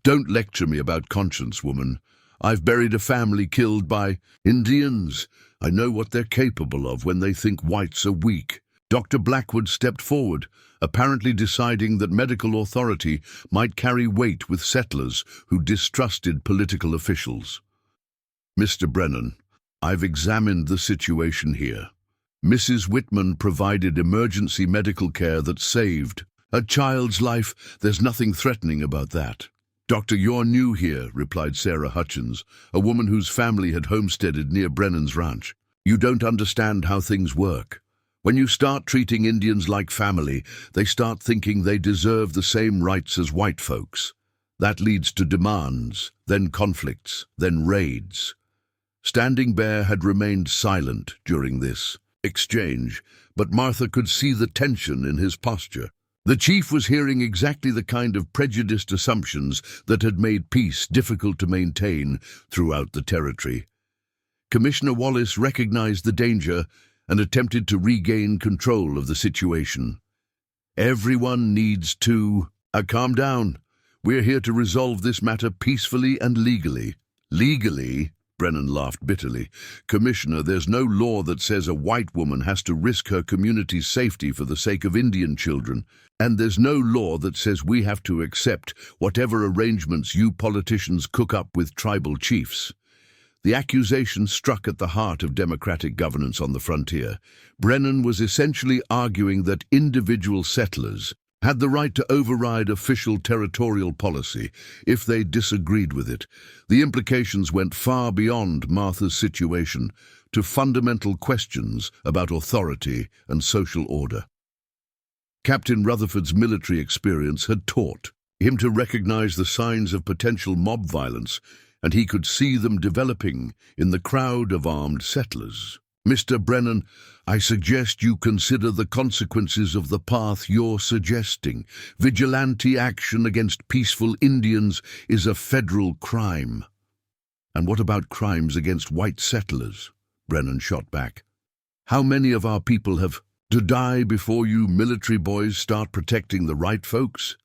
"Don't lecture me about conscience, woman. I've buried a family killed by Indians. I know what they're capable of when they think whites are weak." Dr. Blackwood stepped forward, apparently deciding that medical authority might carry weight with settlers who distrusted political officials. "Mr. Brennan, I've examined the situation here. Mrs. Whitman provided emergency medical care that saved a child's life. There's nothing threatening about that." "Doctor, you're new here," replied Sarah Hutchins, a woman whose family had homesteaded near Brennan's ranch. "You don't understand how things work. When you start treating Indians like family, they start thinking they deserve the same rights as white folks. That leads to demands, then conflicts, then raids." Standing Bear had remained silent during this exchange, but Martha could see the tension in his posture. The chief was hearing exactly the kind of prejudiced assumptions that had made peace difficult to maintain throughout the territory. Commissioner Wallace recognized the danger and attempted to regain control of the situation. "Everyone needs to calm down. We're here to resolve this matter peacefully and legally." "Legally?" Brennan laughed bitterly. "Commissioner, there's no law that says a white woman has to risk her community's safety for the sake of Indian children. And there's no law that says we have to accept whatever arrangements you politicians cook up with tribal chiefs." The accusation struck at the heart of democratic governance on the frontier. Brennan was essentially arguing that individual settlers had the right to override official territorial policy if they disagreed with it. The implications went far beyond Martha's situation to fundamental questions about authority and social order. Captain Rutherford's military experience had taught him to recognize the signs of potential mob violence, and he could see them developing in the crowd of armed settlers. "Mr. Brennan, I suggest you consider the consequences of the path you're suggesting. Vigilante action against peaceful Indians is a federal crime." "And what about crimes against white settlers?" Brennan shot back. "How many of our people have to die before you military boys start protecting the right folks?"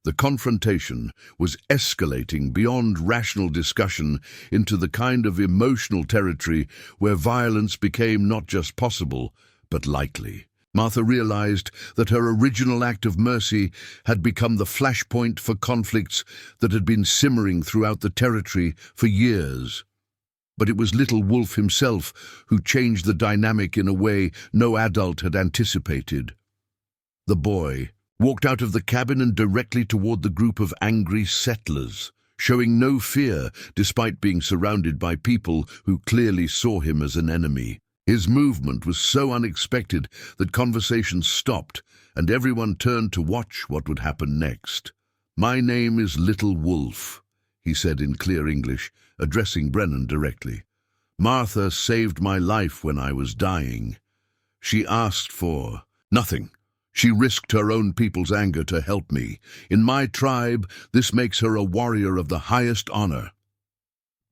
The confrontation was escalating beyond rational discussion into the kind of emotional territory where violence became not just possible, but likely. Martha realized that her original act of mercy had become the flashpoint for conflicts that had been simmering throughout the territory for years. But it was Little Wolf himself who changed the dynamic in a way no adult had anticipated. The boy walked out of the cabin and directly toward the group of angry settlers, showing no fear despite being surrounded by people who clearly saw him as an enemy. His movement was so unexpected that conversation stopped and everyone turned to watch what would happen next. "My name is Little Wolf," he said in clear English, addressing Brennan directly. "Martha saved my life when I was dying. She asked for nothing. She risked her own people's anger to help me. In my tribe, this makes her a warrior of the highest honor."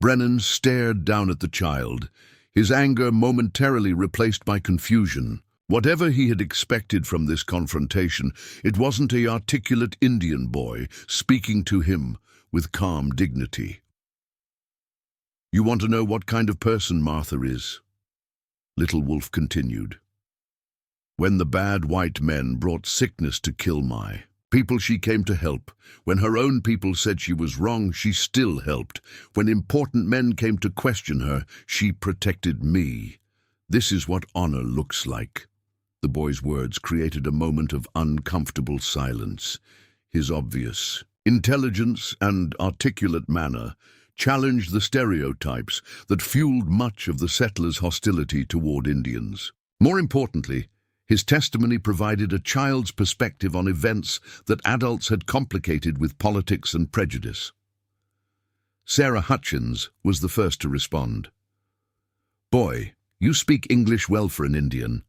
Brennan stared down at the child, his anger momentarily replaced by confusion. Whatever he had expected from this confrontation, it wasn't an articulate Indian boy speaking to him with calm dignity. "You want to know what kind of person Martha is?" Little Wolf continued. "When the bad white men brought sickness to kill my people, she came to help. When her own people said she was wrong, she still helped. When important men came to question her, she protected me. This is what honor looks like." The boy's words created a moment of uncomfortable silence. His obvious intelligence and articulate manner challenged the stereotypes that fueled much of the settlers' hostility toward Indians. More importantly, his testimony provided a child's perspective on events that adults had complicated with politics and prejudice. Sarah Hutchins was the first to respond. "Boy, you speak English well for an Indian."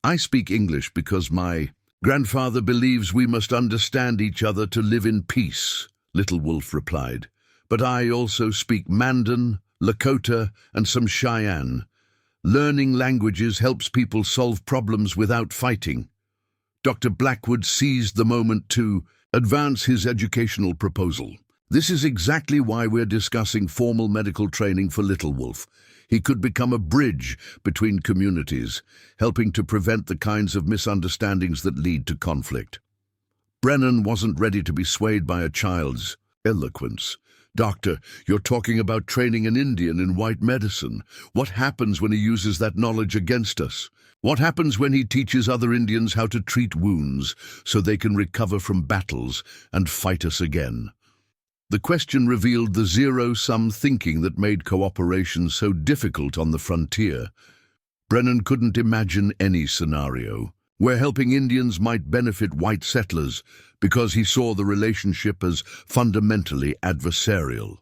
"I speak English because my grandfather believes we must understand each other to live in peace," Little Wolf replied. "But I also speak Mandan, Lakota, and some Cheyenne. Learning languages helps people solve problems without fighting." Dr. Blackwood seized the moment to advance his educational proposal. "This is exactly why we're discussing formal medical training for Little Wolf. He could become a bridge between communities, helping to prevent the kinds of misunderstandings that lead to conflict." Brennan wasn't ready to be swayed by a child's eloquence. "Doctor, you're talking about training an Indian in white medicine. What happens when he uses that knowledge against us? What happens when he teaches other Indians how to treat wounds so they can recover from battles and fight us again?" The question revealed the zero-sum thinking that made cooperation so difficult on the frontier. Brennan couldn't imagine any scenario where helping Indians might benefit white settlers because he saw the relationship as fundamentally adversarial.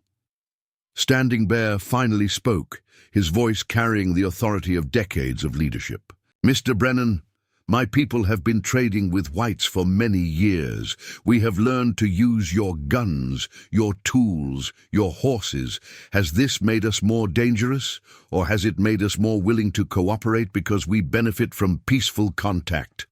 Standing Bear finally spoke, his voice carrying the authority of decades of leadership. "Mr. Brennan, my people have been trading with whites for many years. We have learned to use your guns, your tools, your horses. Has this made us more dangerous, or has it made us more willing to cooperate because we benefit from peaceful contact?"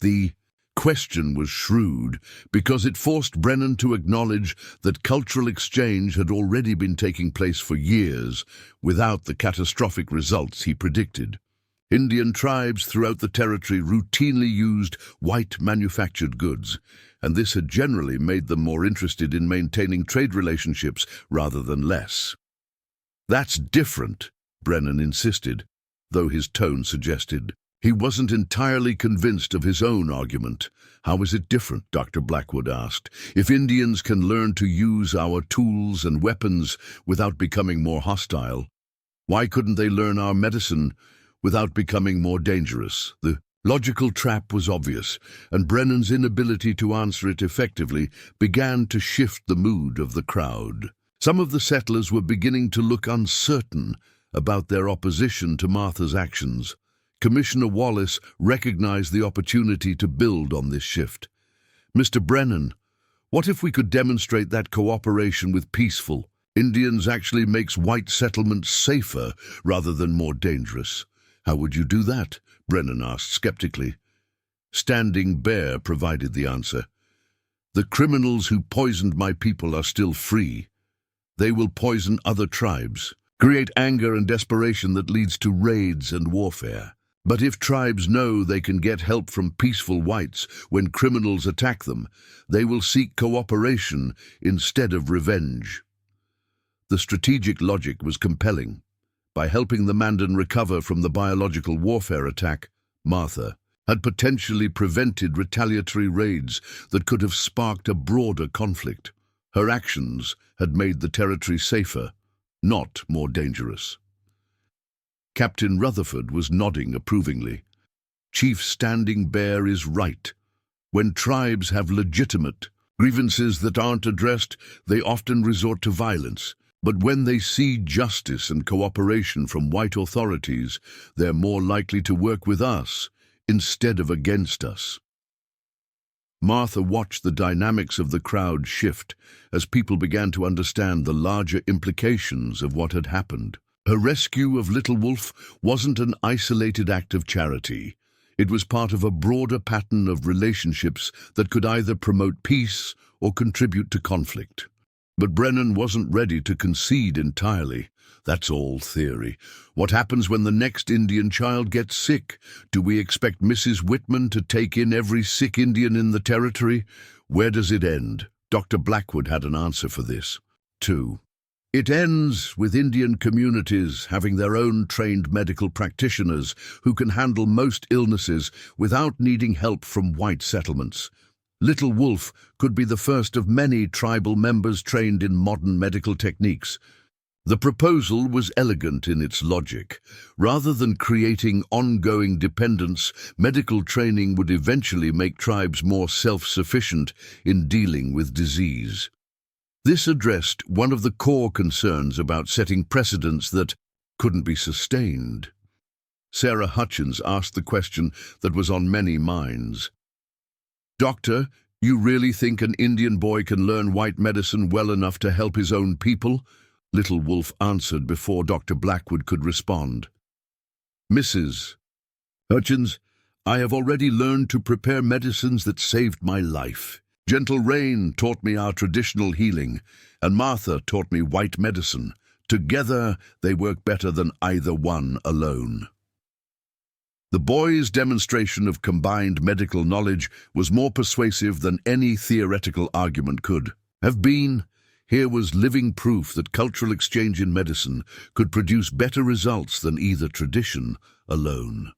The question was shrewd because it forced Brennan to acknowledge that cultural exchange had already been taking place for years without the catastrophic results he predicted. Indian tribes throughout the territory routinely used white manufactured goods, and this had generally made them more interested in maintaining trade relationships rather than less. "That's different," Brennan insisted, though his tone suggested he wasn't entirely convinced of his own argument. "How is it different?" Dr. Blackwood asked. "If Indians can learn to use our tools and weapons without becoming more hostile, why couldn't they learn our medicine without becoming more dangerous?" The logical trap was obvious, and Brennan's inability to answer it effectively began to shift the mood of the crowd. Some of the settlers were beginning to look uncertain about their opposition to Martha's actions. Commissioner Wallace recognized the opportunity to build on this shift. "Mr. Brennan, what if we could demonstrate that cooperation with peaceful Indians actually makes white settlements safer rather than more dangerous?" "How would you do that?" Brennan asked skeptically. Standing Bear provided the answer. "The criminals who poisoned my people are still free. They will poison other tribes, create anger and desperation that leads to raids and warfare. But if tribes know they can get help from peaceful whites when criminals attack them, they will seek cooperation instead of revenge." The strategic logic was compelling. By helping the Mandan recover from the biological warfare attack, Martha had potentially prevented retaliatory raids that could have sparked a broader conflict. Her actions had made the territory safer, not more dangerous. Captain Rutherford was nodding approvingly. "Chief Standing Bear is right. When tribes have legitimate grievances that aren't addressed, they often resort to violence. But when they see justice and cooperation from white authorities, they're more likely to work with us instead of against us." Martha watched the dynamics of the crowd shift as people began to understand the larger implications of what had happened. Her rescue of Little Wolf wasn't an isolated act of charity. It was part of a broader pattern of relationships that could either promote peace or contribute to conflict. But Brennan wasn't ready to concede entirely. That's all theory. What happens when the next Indian child gets sick? Do we expect Mrs. Whitman to take in every sick Indian in the territory? Where does it end? Dr. Blackwood had an answer for this. 2. It ends with Indian communities having their own trained medical practitioners who can handle most illnesses without needing help from white settlements. Little Wolf could be the first of many tribal members trained in modern medical techniques. The proposal was elegant in its logic. Rather than creating ongoing dependence, medical training would eventually make tribes more self-sufficient in dealing with disease. This addressed one of the core concerns about setting precedents that couldn't be sustained. Sarah Hutchins asked the question that was on many minds. "Doctor, you really think an Indian boy can learn white medicine well enough to help his own people?" Little Wolf answered before Dr. Blackwood could respond. "Mrs. Hutchins, I have already learned to prepare medicines that saved my life. Gentle Rain taught me our traditional healing, and Martha taught me white medicine. Together, they work better than either one alone." The boy's demonstration of combined medical knowledge was more persuasive than any theoretical argument could have been. Here was living proof that cultural exchange in medicine could produce better results than either tradition alone.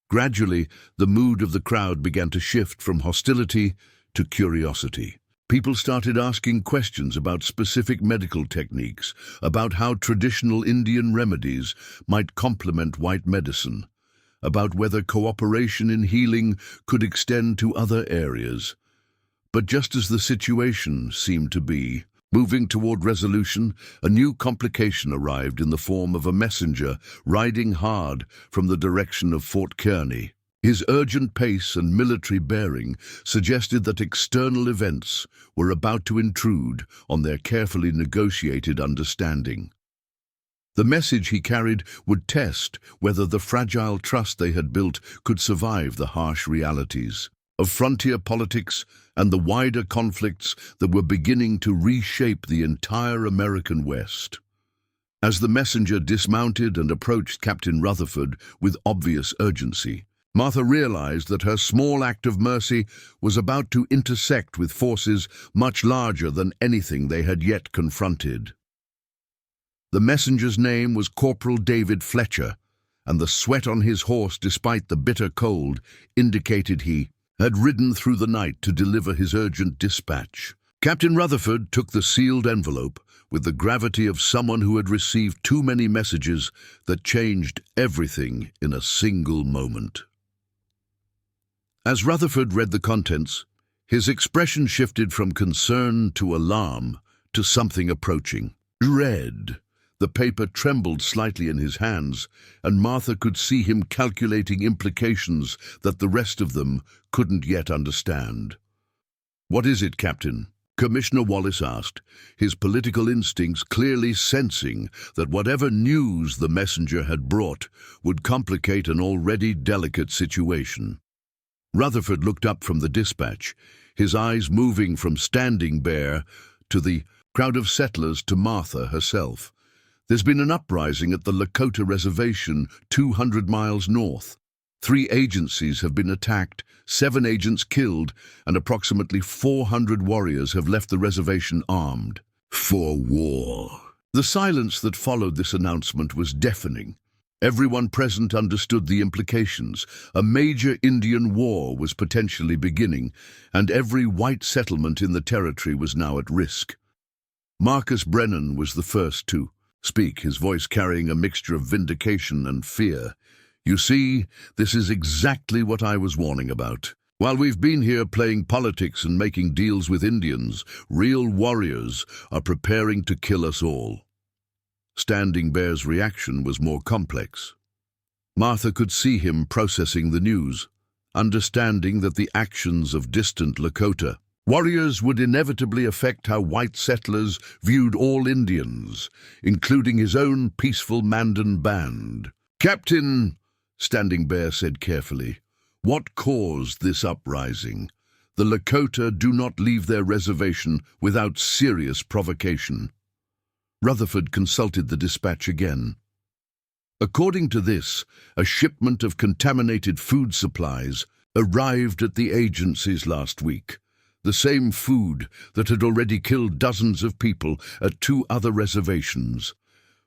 Gradually, the mood of the crowd began to shift from hostility to curiosity. People started asking questions about specific medical techniques, about how traditional Indian remedies might complement white medicine, about whether cooperation in healing could extend to other areas. But just as the situation seemed to be moving toward resolution, a new complication arrived in the form of a messenger riding hard from the direction of Fort Kearny. His urgent pace and military bearing suggested that external events were about to intrude on their carefully negotiated understanding. The message he carried would test whether the fragile trust they had built could survive the harsh realities of frontier politics and the wider conflicts that were beginning to reshape the entire American West. As the messenger dismounted and approached Captain Rutherford with obvious urgency, Martha realized that her small act of mercy was about to intersect with forces much larger than anything they had yet confronted. The messenger's name was Corporal David Fletcher, and the sweat on his horse, despite the bitter cold, indicated he had ridden through the night to deliver his urgent dispatch. Captain Rutherford took the sealed envelope with the gravity of someone who had received too many messages that changed everything in a single moment. As Rutherford read the contents, his expression shifted from concern to alarm to something approaching dread. The paper trembled slightly in his hands, and Martha could see him calculating implications that the rest of them couldn't yet understand. "What is it, Captain?" Commissioner Wallace asked, his political instincts clearly sensing that whatever news the messenger had brought would complicate an already delicate situation. Rutherford looked up from the dispatch, his eyes moving from Standing Bear to the crowd of settlers to Martha herself. "There's been an uprising at the Lakota Reservation 200 miles north. 3 agencies have been attacked, 7 agents killed, and approximately 400 warriors have left the reservation armed for war." The silence that followed this announcement was deafening. Everyone present understood the implications. A major Indian war was potentially beginning, and every white settlement in the territory was now at risk. Marcus Brennan was the first to speak, his voice carrying a mixture of vindication and fear. "You see, this is exactly what I was warning about. While we've been here playing politics and making deals with Indians, real warriors are preparing to kill us all." Standing Bear's reaction was more complex. Martha could see him processing the news, understanding that the actions of distant Lakota warriors would inevitably affect how white settlers viewed all Indians, including his own peaceful Mandan band. "Captain," Standing Bear said carefully. What caused this uprising? The Lakota do not leave their reservation without serious provocation. Rutherford consulted the dispatch again. According to this, a shipment of contaminated food supplies arrived at the agencies last week. The same food that had already killed dozens of people at 2 other reservations.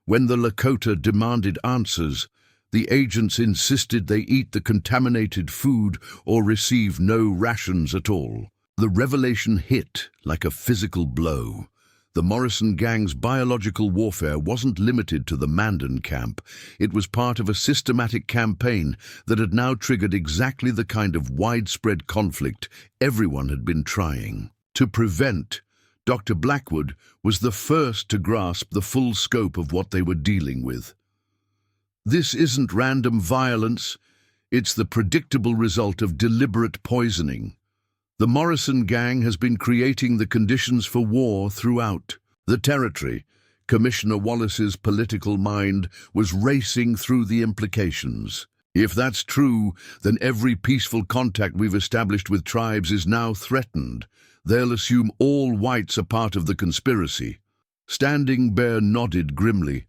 When the Lakota demanded answers, the agents insisted they eat the contaminated food or receive no rations at all. The revelation hit like a physical blow. The Morrison gang's biological warfare wasn't limited to the Mandan camp. It was part of a systematic campaign that had now triggered exactly the kind of widespread conflict everyone had been trying to prevent. Dr. Blackwood was the first to grasp the full scope of what they were dealing with. This isn't random violence, it's the predictable result of deliberate poisoning. The Morrison gang has been creating the conditions for war throughout the territory. Commissioner Wallace's political mind was racing through the implications. If that's true, then every peaceful contact we've established with tribes is now threatened. They'll assume all whites are part of the conspiracy. Standing Bear nodded grimly.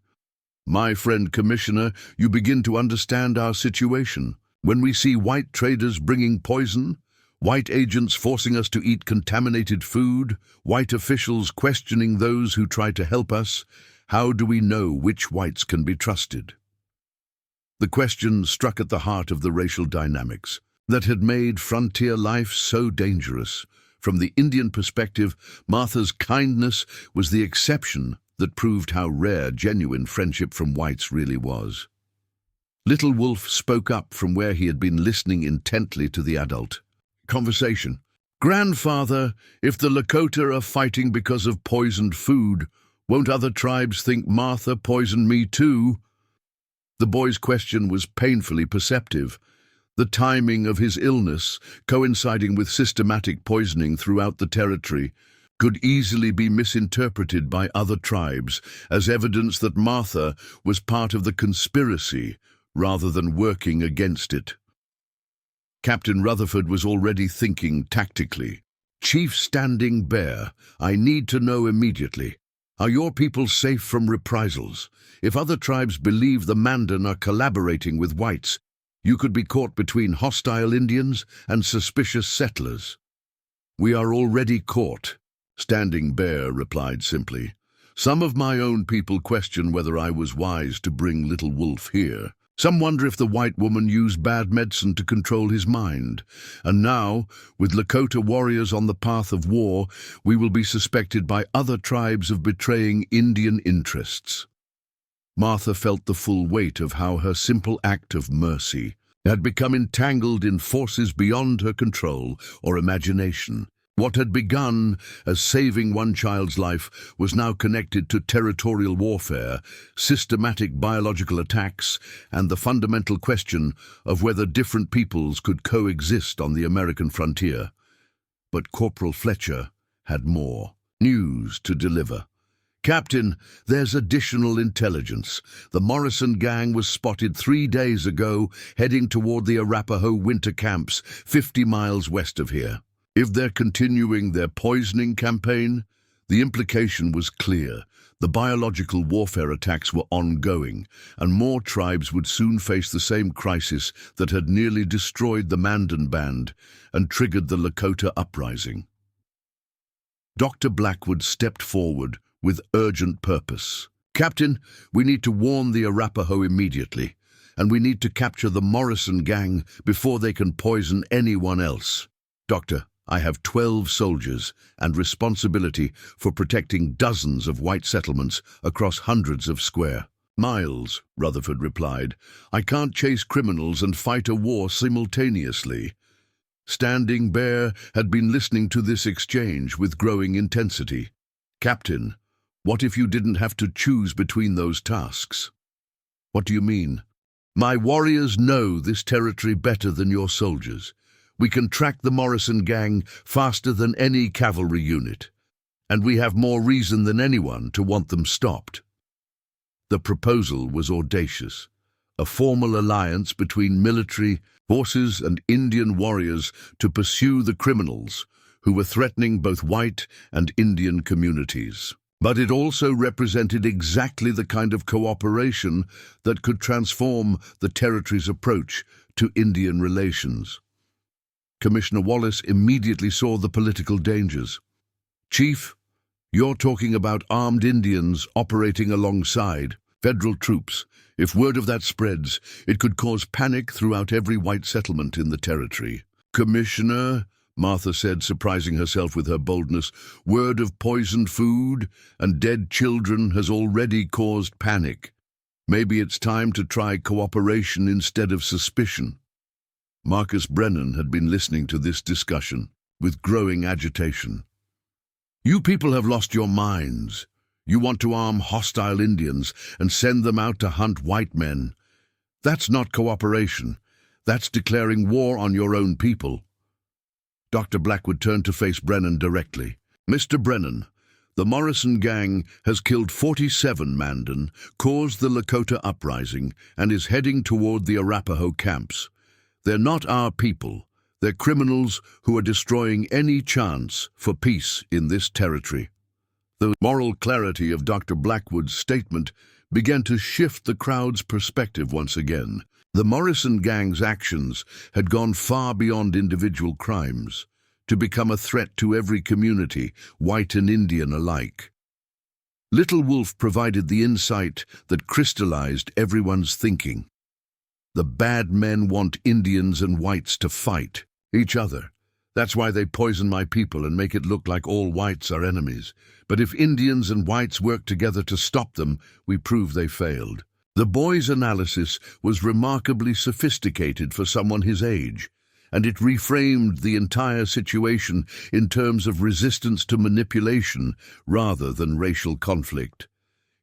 My friend Commissioner, you begin to understand our situation. When we see white traders bringing poison, white agents forcing us to eat contaminated food, white officials questioning those who try to help us, how do we know which whites can be trusted? The question struck at the heart of the racial dynamics that had made frontier life so dangerous. From the Indian perspective, Martha's kindness was the exception that proved how rare genuine friendship from whites really was. Little Wolf spoke up from where he had been listening intently to the adult conversation. Grandfather, if the Lakota are fighting because of poisoned food, won't other tribes think Martha poisoned me too? The boy's question was painfully perceptive. The timing of his illness, coinciding with systematic poisoning throughout the territory, could easily be misinterpreted by other tribes as evidence that Martha was part of the conspiracy rather than working against it. Captain Rutherford was already thinking tactically. Chief Standing Bear, I need to know immediately. Are your people safe from reprisals? If other tribes believe the Mandan are collaborating with whites, you could be caught between hostile Indians and suspicious settlers. We are already caught, Standing Bear replied simply. Some of my own people question whether I was wise to bring Little Wolf here. Some wonder if the white woman used bad medicine to control his mind. And now, with Lakota warriors on the path of war, we will be suspected by other tribes of betraying Indian interests. Martha felt the full weight of how her simple act of mercy had become entangled in forces beyond her control or imagination. What had begun as saving one child's life was now connected to territorial warfare, systematic biological attacks, and the fundamental question of whether different peoples could coexist on the American frontier. But Corporal Fletcher had more news to deliver. Captain, there's additional intelligence. The Morrison gang was spotted 3 days ago heading toward the Arapaho winter camps 50 miles west of here. If they're continuing their poisoning campaign, the implication was clear. The biological warfare attacks were ongoing, and more tribes would soon face the same crisis that had nearly destroyed the Mandan band and triggered the Lakota uprising. Dr. Blackwood stepped forward with urgent purpose. Captain, we need to warn the Arapaho immediately, and we need to capture the Morrison gang before they can poison anyone else. Doctor, I have 12 soldiers and responsibility for protecting dozens of white settlements across hundreds of square miles, Rutherford replied. I can't chase criminals and fight a war simultaneously. Standing Bear had been listening to this exchange with growing intensity. Captain, what if you didn't have to choose between those tasks? What do you mean? My warriors know this territory better than your soldiers. We can track the Morrison gang faster than any cavalry unit, and we have more reason than anyone to want them stopped. The proposal was audacious, a formal alliance between military forces and Indian warriors to pursue the criminals who were threatening both white and Indian communities. But it also represented exactly the kind of cooperation that could transform the territory's approach to Indian relations. Commissioner Wallace immediately saw the political dangers. "Chief, you're talking about armed Indians operating alongside federal troops. If word of that spreads, it could cause panic throughout every white settlement in the territory." "Commissioner," Martha said, surprising herself with her boldness, "word of poisoned food and dead children has already caused panic. Maybe it's time to try cooperation instead of suspicion." Marcus Brennan had been listening to this discussion with growing agitation. "You people have lost your minds. You want to arm hostile Indians and send them out to hunt white men. That's not cooperation. That's declaring war on your own people." Dr. Blackwood turned to face Brennan directly. "Mr. Brennan, the Morrison gang has killed 47 Mandan, caused the Lakota uprising, and is heading toward the Arapaho camps. They're not our people. They're criminals who are destroying any chance for peace in this territory." The moral clarity of Dr. Blackwood's statement began to shift the crowd's perspective once again. The Morrison gang's actions had gone far beyond individual crimes to become a threat to every community, white and Indian alike. Little Wolf provided the insight that crystallized everyone's thinking. The bad men want Indians and whites to fight each other. That's why they poison my people and make it look like all whites are enemies. But if Indians and whites work together to stop them, we prove they failed. The boy's analysis was remarkably sophisticated for someone his age, and it reframed the entire situation in terms of resistance to manipulation rather than racial conflict.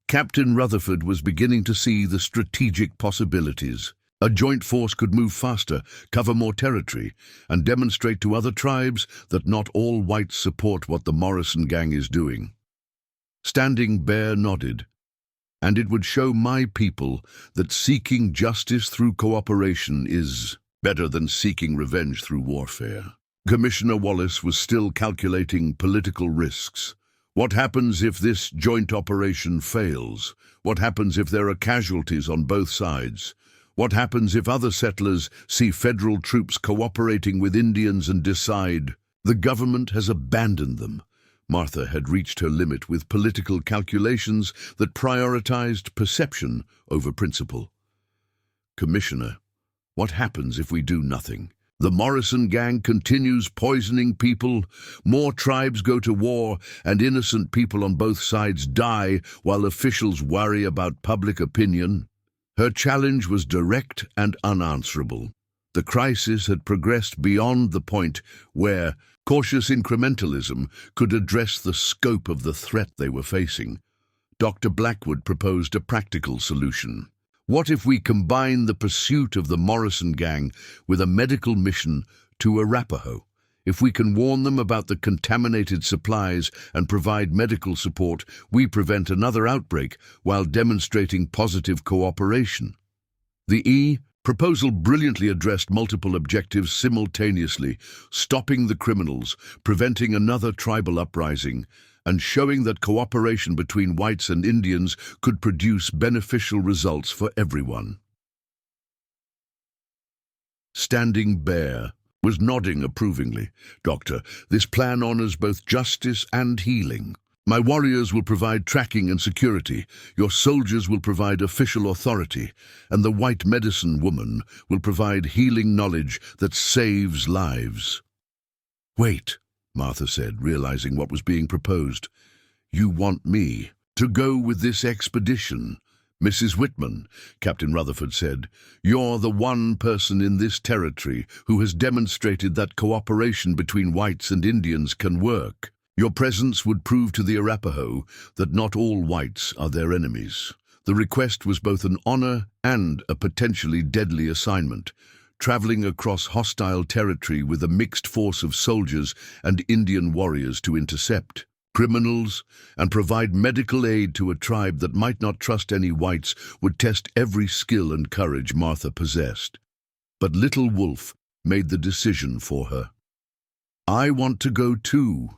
Captain Rutherford was beginning to see the strategic possibilities. A joint force could move faster, cover more territory, and demonstrate to other tribes that not all whites support what the Morrison gang is doing. Standing Bear nodded. "And it would show my people that seeking justice through cooperation is better than seeking revenge through warfare." Commissioner Wallace was still calculating political risks. What happens if this joint operation fails? What happens if there are casualties on both sides? What happens if other settlers see federal troops cooperating with Indians and decide the government has abandoned them? Martha had reached her limit with political calculations that prioritized perception over principle. "Commissioner, what happens if we do nothing? The Morrison gang continues poisoning people, more tribes go to war, and innocent people on both sides die while officials worry about public opinion." Her challenge was direct and unanswerable. The crisis had progressed beyond the point where cautious incrementalism could address the scope of the threat they were facing. Dr. Blackwood proposed a practical solution. What if we combine the pursuit of the Morrison gang with a medical mission to Arapaho? If we can warn them about the contaminated supplies and provide medical support, we prevent another outbreak while demonstrating positive cooperation. The proposal brilliantly addressed multiple objectives simultaneously, stopping the criminals, preventing another tribal uprising, and showing that cooperation between whites and Indians could produce beneficial results for everyone. Standing Bear was nodding approvingly. "Doctor, this plan honors both justice and healing. My warriors will provide tracking and security, your soldiers will provide official authority, and the white medicine woman will provide healing knowledge that saves lives." "Wait," Martha said, realizing what was being proposed. "You want me to go with this expedition?" "Mrs. Whitman," Captain Rutherford said, "you're the one person in this territory who has demonstrated that cooperation between whites and Indians can work. Your presence would prove to the Arapaho that not all whites are their enemies." The request was both an honor and a potentially deadly assignment, traveling across hostile territory with a mixed force of soldiers and Indian warriors to intercept criminals, and provide medical aid to a tribe that might not trust any whites would test every skill and courage Martha possessed. But Little Wolf made the decision for her. I want to go too.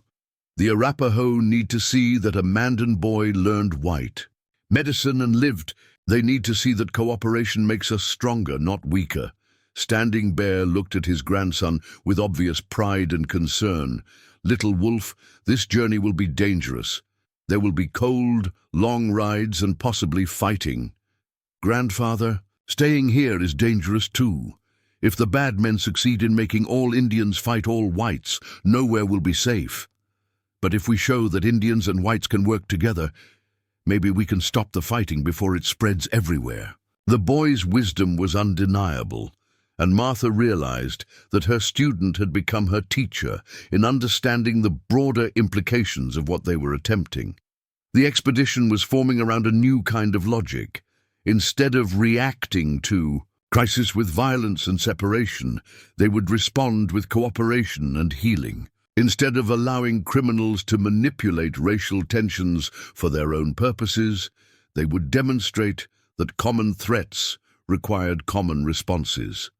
The Arapaho need to see that a Mandan boy learned white medicine and lived. They need to see that cooperation makes us stronger, not weaker. Standing Bear looked at his grandson with obvious pride and concern. Little Wolf, this journey will be dangerous. There will be cold, long rides and possibly fighting. Grandfather, staying here is dangerous too. If the bad men succeed in making all Indians fight all whites, nowhere will be safe. But if we show that Indians and whites can work together, maybe we can stop the fighting before it spreads everywhere. The boy's wisdom was undeniable, and Martha realized that her student had become her teacher in understanding the broader implications of what they were attempting. The expedition was forming around a new kind of logic. Instead of reacting to crisis with violence and separation, they would respond with cooperation and healing. Instead of allowing criminals to manipulate racial tensions for their own purposes, they would demonstrate that common threats required common responses.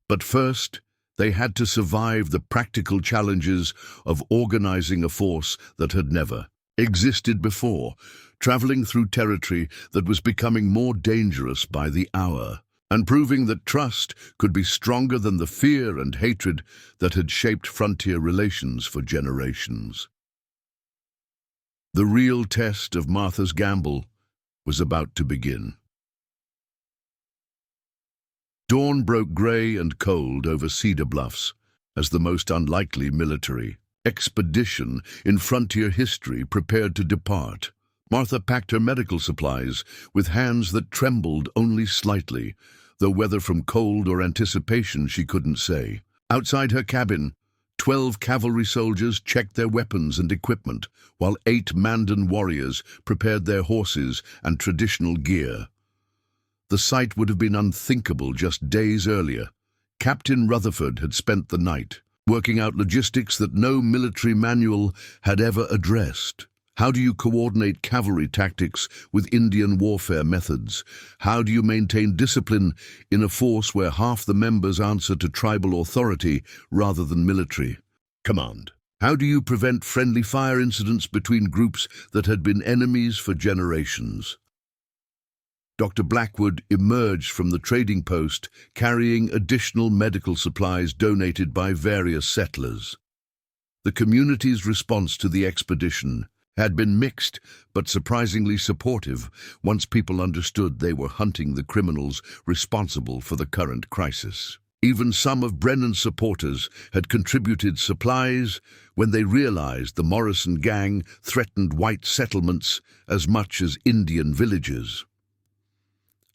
But first, they had to survive the practical challenges of organizing a force that had never existed before, traveling through territory that was becoming more dangerous by the hour, and proving that trust could be stronger than the fear and hatred that had shaped frontier relations for generations. The real test of Martha's gamble was about to begin. Dawn broke gray and cold over Cedar Bluffs as the most unlikely military expedition in frontier history prepared to depart. Martha packed her medical supplies with hands that trembled only slightly, though whether from cold or anticipation she couldn't say. Outside her cabin, 12 cavalry soldiers checked their weapons and equipment, while 8 Mandan warriors prepared their horses and traditional gear. The sight would have been unthinkable just days earlier. Captain Rutherford had spent the night working out logistics that no military manual had ever addressed. How do you coordinate cavalry tactics with Indian warfare methods? How do you maintain discipline in a force where half the members answer to tribal authority rather than military command? How do you prevent friendly fire incidents between groups that had been enemies for generations? Dr. Blackwood emerged from the trading post carrying additional medical supplies donated by various settlers. The community's response to the expedition had been mixed but surprisingly supportive once people understood they were hunting the criminals responsible for the current crisis. Even some of Brennan's supporters had contributed supplies when they realized the Morrison gang threatened white settlements as much as Indian villages.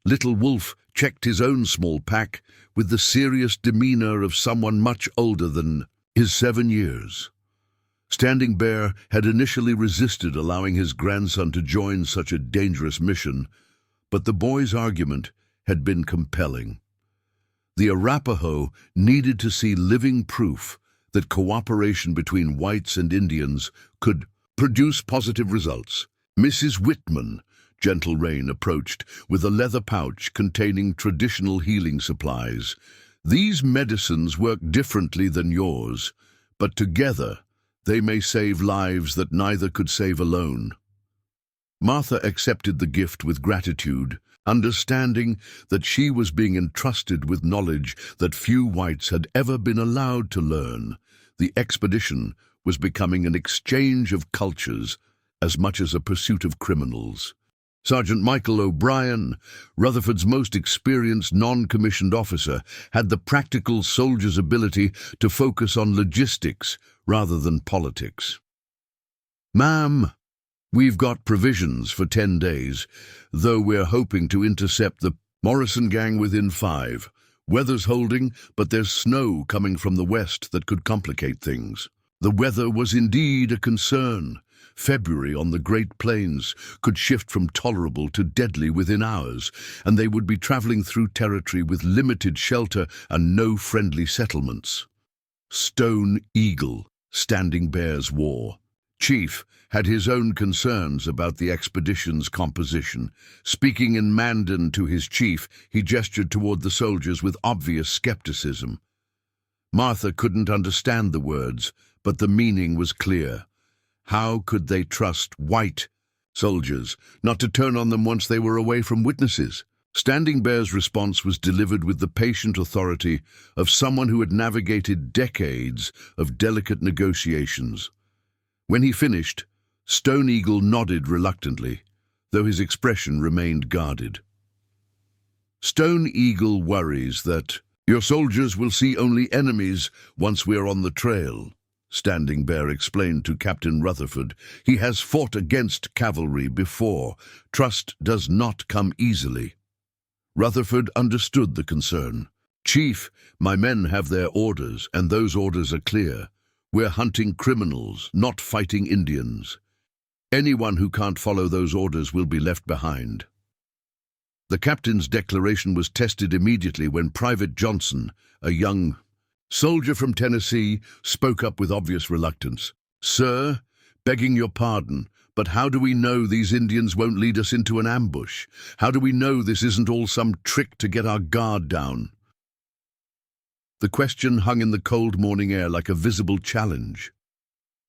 Little Wolf checked his own small pack with the serious demeanor of someone much older than his 7 years. Standing Bear had initially resisted allowing his grandson to join such a dangerous mission, but the boy's argument had been compelling. The Arapaho needed to see living proof that cooperation between whites and Indians could produce positive results. Mrs. Whitman, Gentle Rain, approached with a leather pouch containing traditional healing supplies. These medicines work differently than yours, but together they may save lives that neither could save alone. Martha accepted the gift with gratitude, understanding that she was being entrusted with knowledge that few whites had ever been allowed to learn. The expedition was becoming an exchange of cultures as much as a pursuit of criminals. Sergeant Michael O'Brien, Rutherford's most experienced non-commissioned officer, had the practical soldier's ability to focus on logistics rather than politics. "Ma'am, we've got provisions for 10 days, though we're hoping to intercept the Morrison gang within 5. Weather's holding, but there's snow coming from the west that could complicate things." The weather was indeed a concern. February on the Great Plains could shift from tolerable to deadly within hours, and they would be traveling through territory with limited shelter and no friendly settlements. Stone Eagle, Standing Bear's War. Chief had his own concerns about the expedition's composition. Speaking in Mandan to his chief, he gestured toward the soldiers with obvious skepticism. Martha couldn't understand the words, but the meaning was clear. How could they trust white soldiers not to turn on them once they were away from witnesses? Standing Bear's response was delivered with the patient authority of someone who had navigated decades of delicate negotiations. When he finished, Stone Eagle nodded reluctantly, though his expression remained guarded. Stone Eagle worries that your soldiers will see only enemies once we're on the trail, Standing Bear explained to Captain Rutherford. He has fought against cavalry before. Trust does not come easily. Rutherford understood the concern. Chief, my men have their orders, and those orders are clear. We're hunting criminals, not fighting Indians. Anyone who can't follow those orders will be left behind. The captain's declaration was tested immediately when Private Johnson, a young soldier from Tennessee, spoke up with obvious reluctance. Sir, begging your pardon, but how do we know these Indians won't lead us into an ambush? How do we know this isn't all some trick to get our guard down? The question hung in the cold morning air like a visible challenge.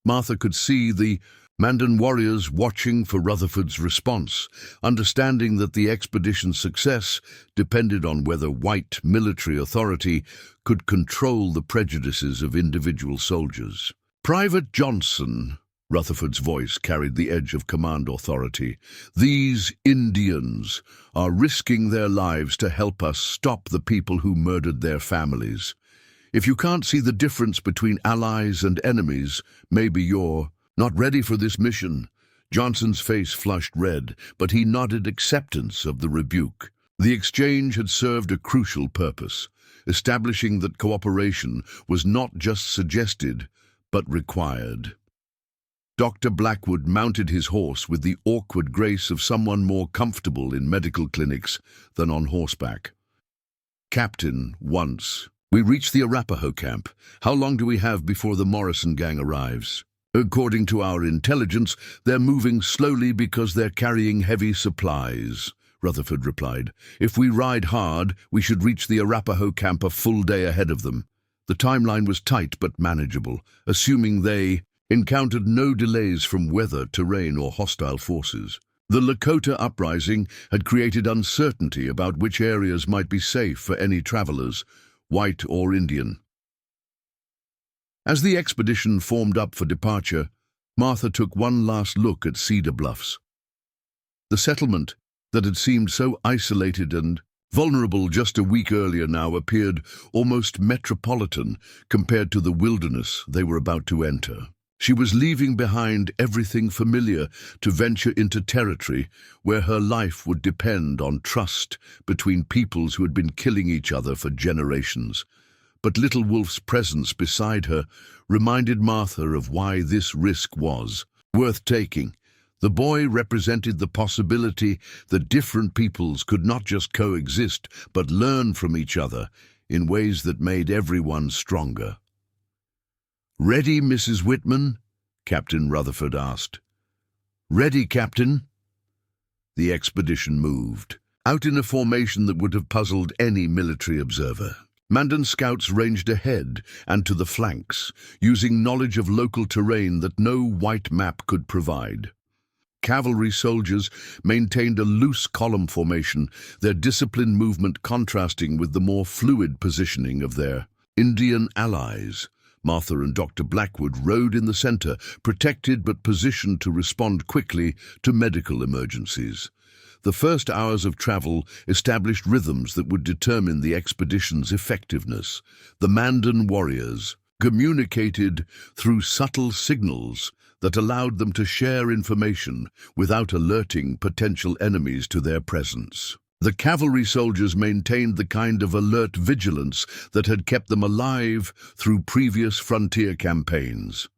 Martha could see the Mandan warriors watching for Rutherford's response, understanding that the expedition's success depended on whether white military authority could control the prejudices of individual soldiers. Private Johnson, Rutherford's voice carried the edge of command authority. These Indians are risking their lives to help us stop the people who murdered their families. If you can't see the difference between allies and enemies, maybe you're not ready for this mission. Johnson's face flushed red, but he nodded acceptance of the rebuke. The exchange had served a crucial purpose, establishing that cooperation was not just suggested, but required. Dr. Blackwood mounted his horse with the awkward grace of someone more comfortable in medical clinics than on horseback. Captain, once. We reach the Arapaho camp. How long do we have before the Morrison gang arrives? According to our intelligence, they're moving slowly because they're carrying heavy supplies, Rutherford replied. If we ride hard, we should reach the Arapaho camp a full day ahead of them. The timeline was tight but manageable, assuming they encountered no delays from weather, terrain, or hostile forces. The Lakota uprising had created uncertainty about which areas might be safe for any travelers, white or Indian. As the expedition formed up for departure, Martha took one last look at Cedar Bluffs. The settlement that had seemed so isolated and vulnerable just a week earlier now appeared almost metropolitan compared to the wilderness they were about to enter. She was leaving behind everything familiar to venture into territory where her life would depend on trust between peoples who had been killing each other for generations. But Little Wolf's presence beside her reminded Martha of why this risk was worth taking. The boy represented the possibility that different peoples could not just coexist, but learn from each other in ways that made everyone stronger. "Ready, Mrs. Whitman?" Captain Rutherford asked. "Ready, Captain." The expedition moved, out in a formation that would have puzzled any military observer. Mandan scouts ranged ahead and to the flanks, using knowledge of local terrain that no white map could provide. Cavalry soldiers maintained a loose column formation, their disciplined movement contrasting with the more fluid positioning of their Indian allies. Martha and Dr. Blackwood rode in the center, protected but positioned to respond quickly to medical emergencies. The first hours of travel established rhythms that would determine the expedition's effectiveness. The Mandan warriors communicated through subtle signals that allowed them to share information without alerting potential enemies to their presence. The cavalry soldiers maintained the kind of alert vigilance that had kept them alive through previous frontier campaigns.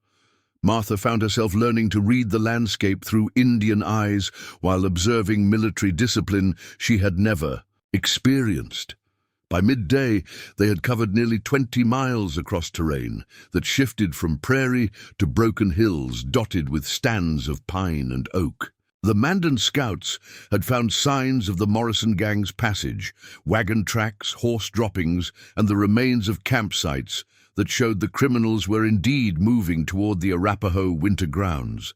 Martha found herself learning to read the landscape through Indian eyes while observing military discipline she had never experienced. By midday, they had covered nearly 20 miles across terrain that shifted from prairie to broken hills dotted with stands of pine and oak. The Mandan scouts had found signs of the Morrison gang's passage, wagon tracks, horse droppings, and the remains of campsites that showed the criminals were indeed moving toward the Arapaho winter grounds.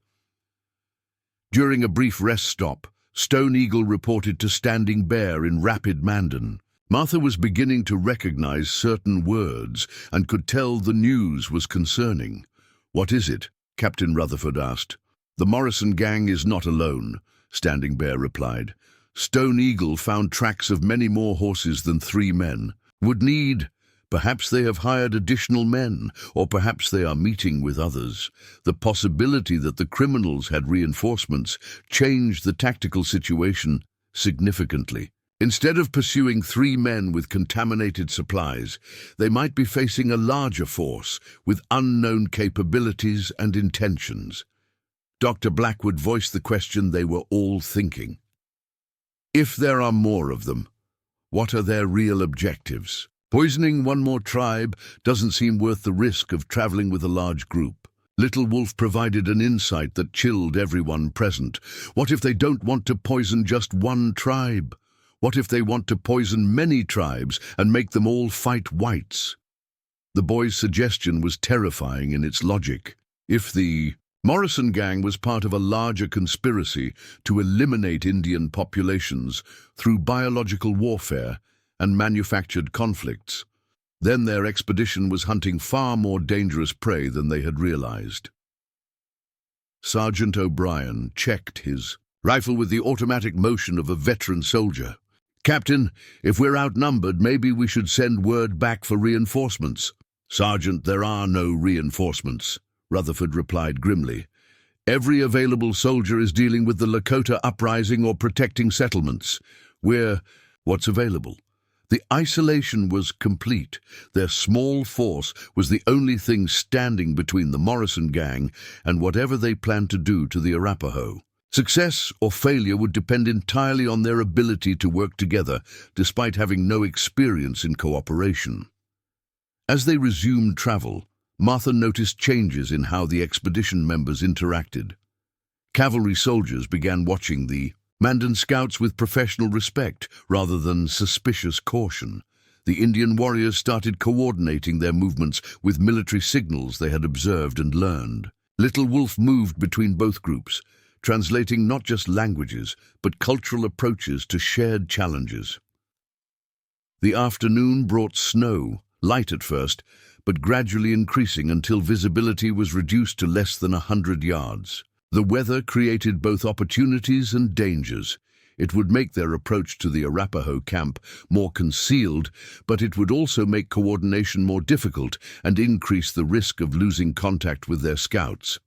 During a brief rest stop, Stone Eagle reported to Standing Bear in rapid Mandan. Martha was beginning to recognize certain words and could tell the news was concerning. "What is it?" Captain Rutherford asked. "The Morrison gang is not alone," Standing Bear replied. "Stone Eagle found tracks of many more horses than 3 men. Would need. Perhaps they have hired additional men, or perhaps they are meeting with others." The possibility that the criminals had reinforcements changed the tactical situation significantly. Instead of pursuing 3 men with contaminated supplies, they might be facing a larger force with unknown capabilities and intentions. Dr. Blackwood voiced the question they were all thinking. If there are more of them, what are their real objectives? Poisoning one more tribe doesn't seem worth the risk of traveling with a large group. Little Wolf provided an insight that chilled everyone present. What if they don't want to poison just one tribe? What if they want to poison many tribes and make them all fight whites? The boy's suggestion was terrifying in its logic. If the Morrison gang was part of a larger conspiracy to eliminate Indian populations through biological warfare and manufactured conflicts, then their expedition was hunting far more dangerous prey than they had realized. Sergeant O'Brien checked his rifle with the automatic motion of a veteran soldier. "Captain, if we're outnumbered, maybe we should send word back for reinforcements." "Sergeant, there are no reinforcements," Rutherford replied grimly. "Every available soldier is dealing with the Lakota uprising or protecting settlements. What's available?" The isolation was complete. Their small force was the only thing standing between the Morrison gang and whatever they planned to do to the Arapaho. Success or failure would depend entirely on their ability to work together, despite having no experience in cooperation. As they resumed travel, Martha noticed changes in how the expedition members interacted. Cavalry soldiers began watching the Mandan scouts with professional respect rather than suspicious caution. The Indian warriors started coordinating their movements with military signals they had observed and learned. Little Wolf moved between both groups, translating not just languages, but cultural approaches to shared challenges. The afternoon brought snow, light at first, but gradually increasing until visibility was reduced to less than 100 yards. The weather created both opportunities and dangers. It would make their approach to the Arapaho camp more concealed, but it would also make coordination more difficult and increase the risk of losing contact with their scouts.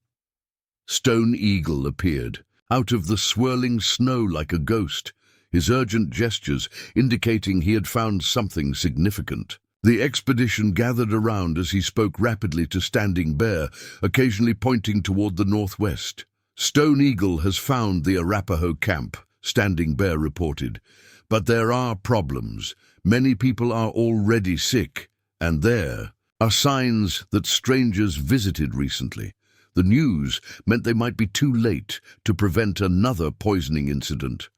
Stone Eagle appeared, out of the swirling snow like a ghost, his urgent gestures indicating he had found something significant. The expedition gathered around as he spoke rapidly to Standing Bear, occasionally pointing toward the northwest. "Stone Eagle has found the Arapaho camp," Standing Bear reported. "But there are problems. Many people are already sick, and there are signs that strangers visited recently. The news meant they might be too late to prevent another poisoning incident."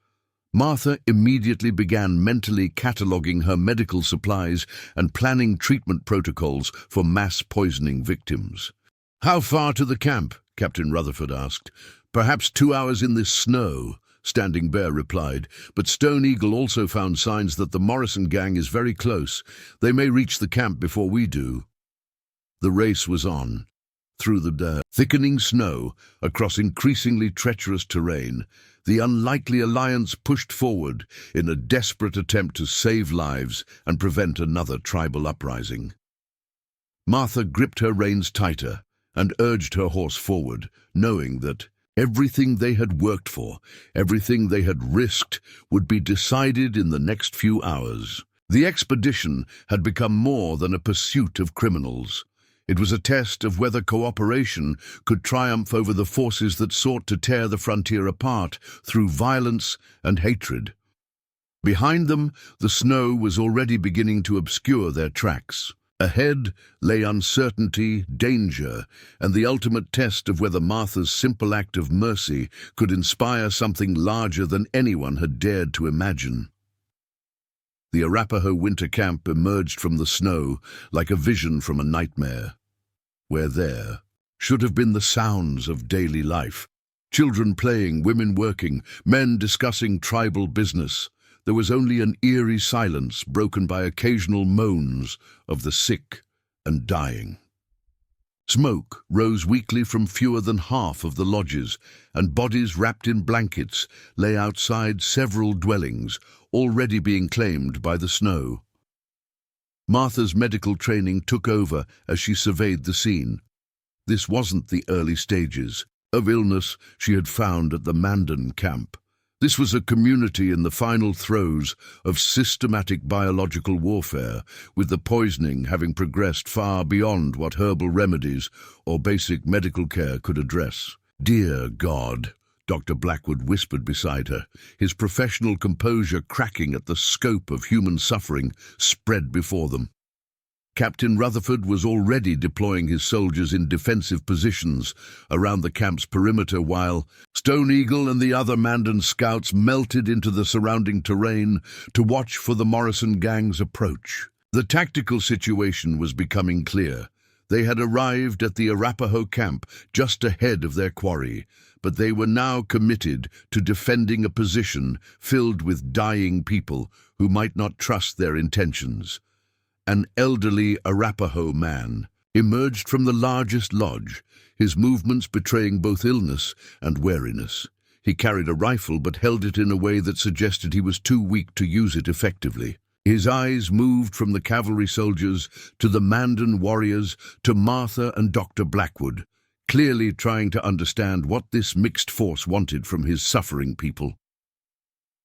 Martha immediately began mentally cataloging her medical supplies and planning treatment protocols for mass poisoning victims. "How far to the camp?" Captain Rutherford asked. "Perhaps 2 hours in this snow," Standing Bear replied, "but Stone Eagle also found signs that the Morrison gang is very close. They may reach the camp before we do." The race was on. Through the thickening snow, across increasingly treacherous terrain, the unlikely alliance pushed forward in a desperate attempt to save lives and prevent another tribal uprising. Martha gripped her reins tighter and urged her horse forward, knowing that everything they had worked for, everything they had risked, would be decided in the next few hours. The expedition had become more than a pursuit of criminals. It was a test of whether cooperation could triumph over the forces that sought to tear the frontier apart through violence and hatred. Behind them, the snow was already beginning to obscure their tracks. Ahead lay uncertainty, danger, and the ultimate test of whether Martha's simple act of mercy could inspire something larger than anyone had dared to imagine. The Arapaho winter camp emerged from the snow like a vision from a nightmare, where there should have been the sounds of daily life. Children playing, women working, men discussing tribal business. There was only an eerie silence broken by occasional moans of the sick and dying. Smoke rose weakly from fewer than half of the lodges, and bodies wrapped in blankets lay outside several dwellings, already being claimed by the snow. Martha's medical training took over as she surveyed the scene. This wasn't the early stages of illness she had found at the Mandan camp. This was a community in the final throes of systematic biological warfare, with the poisoning having progressed far beyond what herbal remedies or basic medical care could address. "Dear God," Dr. Blackwood whispered beside her, his professional composure cracking at the scope of human suffering spread before them. Captain Rutherford was already deploying his soldiers in defensive positions around the camp's perimeter while Stone Eagle and the other Mandan scouts melted into the surrounding terrain to watch for the Morrison gang's approach. The tactical situation was becoming clear. They had arrived at the Arapaho camp just ahead of their quarry, but they were now committed to defending a position filled with dying people who might not trust their intentions. An elderly Arapaho man emerged from the largest lodge, his movements betraying both illness and wariness. He carried a rifle but held it in a way that suggested he was too weak to use it effectively. His eyes moved from the cavalry soldiers to the Mandan warriors to Martha and Dr. Blackwood, clearly trying to understand what this mixed force wanted from his suffering people.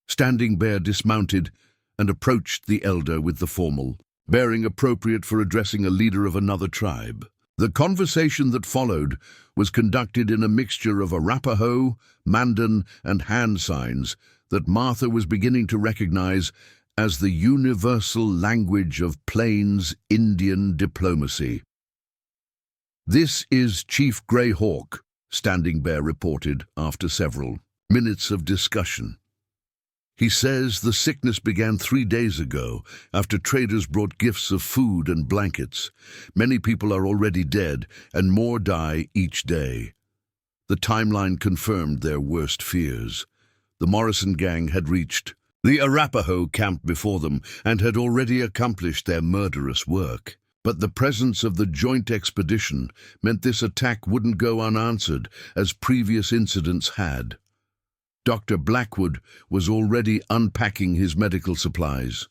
Standing Bear dismounted and approached the elder with the formal bearing appropriate for addressing a leader of another tribe. The conversation that followed was conducted in a mixture of Arapaho, Mandan, and hand signs that Martha was beginning to recognize as the universal language of Plains Indian diplomacy. "This is Chief Greyhawk," Standing Bear reported after several minutes of discussion. "He says the sickness began 3 days ago after traders brought gifts of food and blankets. Many people are already dead and more die each day." The timeline confirmed their worst fears. The Morrison gang had reached the Arapaho camp before them and had already accomplished their murderous work. But the presence of the joint expedition meant this attack wouldn't go unanswered, as previous incidents had. Dr. Blackwood was already unpacking his medical supplies.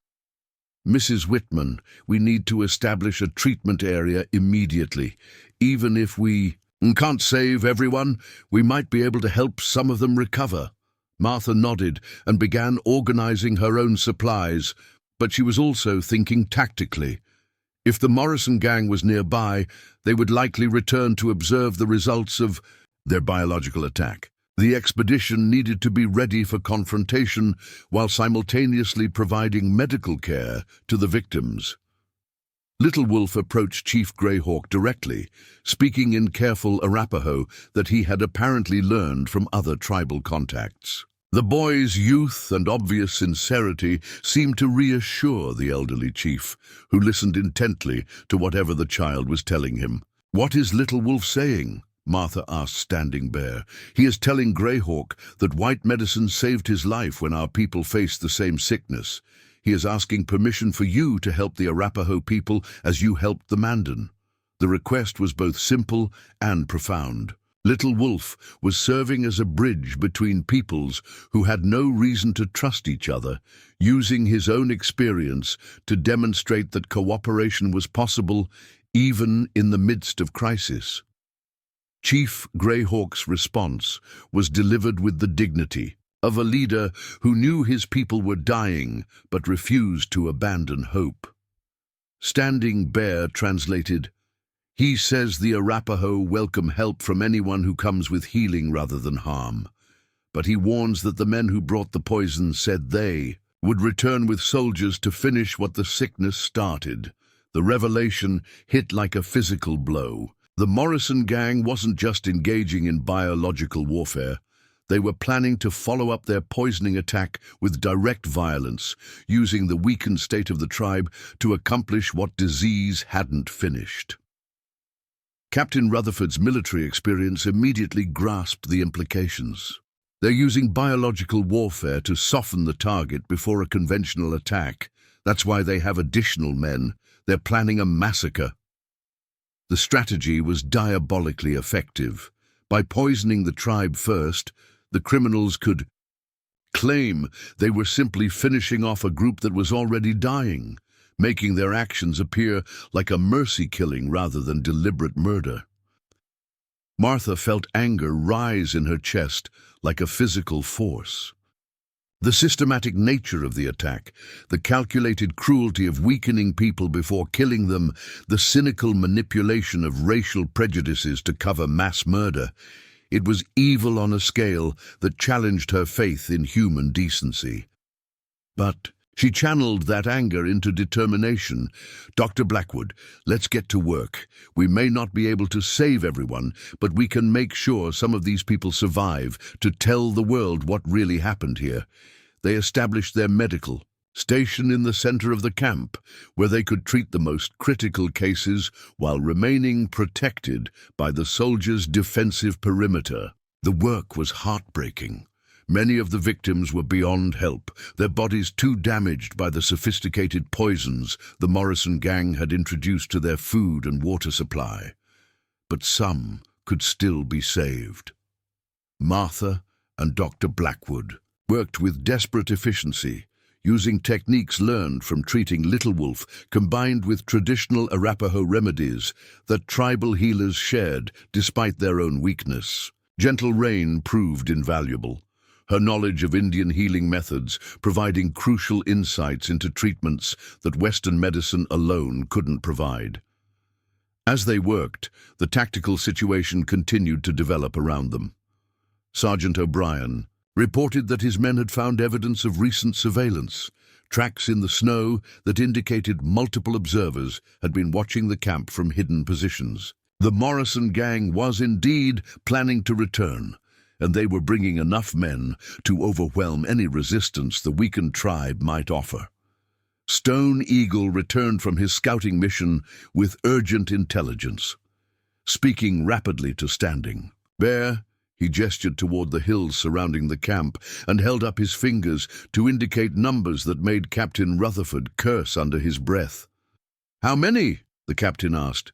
"Mrs. Whitman, we need to establish a treatment area immediately. Even if we can't save everyone, we might be able to help some of them recover." Martha nodded and began organizing her own supplies, but she was also thinking tactically. If the Morrison gang was nearby, they would likely return to observe the results of their biological attack. The expedition needed to be ready for confrontation while simultaneously providing medical care to the victims. Little Wolf approached Chief Greyhawk directly, speaking in careful Arapaho that he had apparently learned from other tribal contacts. The boy's youth and obvious sincerity seemed to reassure the elderly chief, who listened intently to whatever the child was telling him. "What is Little Wolf saying?" Martha asked Standing Bear. "He is telling Greyhawk that white medicine saved his life when our people faced the same sickness. He is asking permission for you to help the Arapaho people as you helped the Mandan." The request was both simple and profound. Little Wolf was serving as a bridge between peoples who had no reason to trust each other, using his own experience to demonstrate that cooperation was possible even in the midst of crisis. Chief Greyhawk's response was delivered with the dignity of a leader who knew his people were dying but refused to abandon hope. Standing Bear translated, "He says the Arapaho welcome help from anyone who comes with healing rather than harm. But he warns that the men who brought the poison said they would return with soldiers to finish what the sickness started. The revelation hit like a physical blow. The Morrison gang wasn't just engaging in biological warfare. They were planning to follow up their poisoning attack with direct violence, using the weakened state of the tribe to accomplish what disease hadn't finished. Captain Rutherford's military experience immediately grasped the implications. They're using biological warfare to soften the target before a conventional attack. That's why they have additional men. They're planning a massacre. The strategy was diabolically effective. By poisoning the tribe first, the criminals could claim they were simply finishing off a group that was already dying, making their actions appear like a mercy killing rather than deliberate murder. Martha felt anger rise in her chest like a physical force. The systematic nature of the attack, the calculated cruelty of weakening people before killing them, the cynical manipulation of racial prejudices to cover mass murder, it was evil on a scale that challenged her faith in human decency. But she channeled that anger into determination. "Dr. Blackwood, let's get to work. We may not be able to save everyone, but we can make sure some of these people survive to tell the world what really happened here." They established their medical station in the center of the camp, where they could treat the most critical cases while remaining protected by the soldiers' defensive perimeter. The work was heartbreaking. Many of the victims were beyond help, their bodies too damaged by the sophisticated poisons the Morrison gang had introduced to their food and water supply. But some could still be saved. Martha and Dr. Blackwood worked with desperate efficiency, using techniques learned from treating Little Wolf combined with traditional Arapaho remedies that tribal healers shared despite their own weakness. Gentle Rain proved invaluable, her knowledge of Indian healing methods providing crucial insights into treatments that Western medicine alone couldn't provide. As they worked, the tactical situation continued to develop around them. Sergeant O'Brien reported that his men had found evidence of recent surveillance, tracks in the snow that indicated multiple observers had been watching the camp from hidden positions. The Morrison gang was indeed planning to return, and they were bringing enough men to overwhelm any resistance the weakened tribe might offer. Stone Eagle returned from his scouting mission with urgent intelligence. Speaking rapidly to Standing Bear, he gestured toward the hills surrounding the camp and held up his fingers to indicate numbers that made Captain Rutherford curse under his breath. "How many?" the captain asked.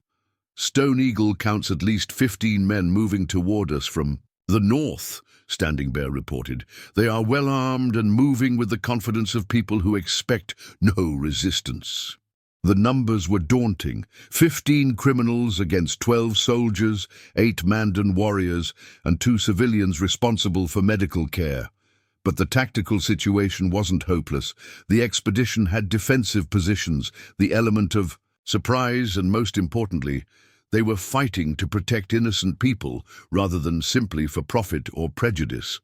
"Stone Eagle counts at least 15 men moving toward us from the north," Standing Bear reported. "They are well armed and moving with the confidence of people who expect no resistance." The numbers were daunting. 15 criminals against 12 soldiers, 8 Mandan warriors, and 2 civilians responsible for medical care. But the tactical situation wasn't hopeless. The expedition had defensive positions, the element of surprise, and most importantly, they were fighting to protect innocent people rather than simply for profit or prejudice.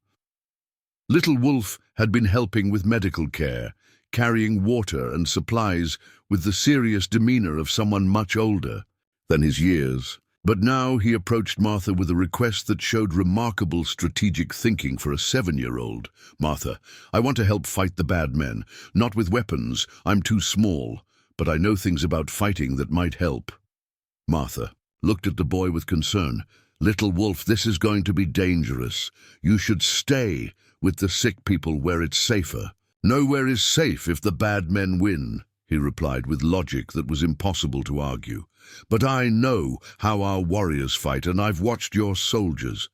Little Wolf had been helping with medical care, carrying water and supplies with the serious demeanor of someone much older than his years. But now he approached Martha with a request that showed remarkable strategic thinking for a 7-year-old. "Martha, I want to help fight the bad men. Not with weapons, I'm too small, but I know things about fighting that might help." Martha looked at the boy with concern. "Little Wolf, this is going to be dangerous. You should stay with the sick people where it's safer." "Nowhere is safe if the bad men win," he replied with logic that was impossible to argue. "But I know how our warriors fight, and I've watched your soldiers.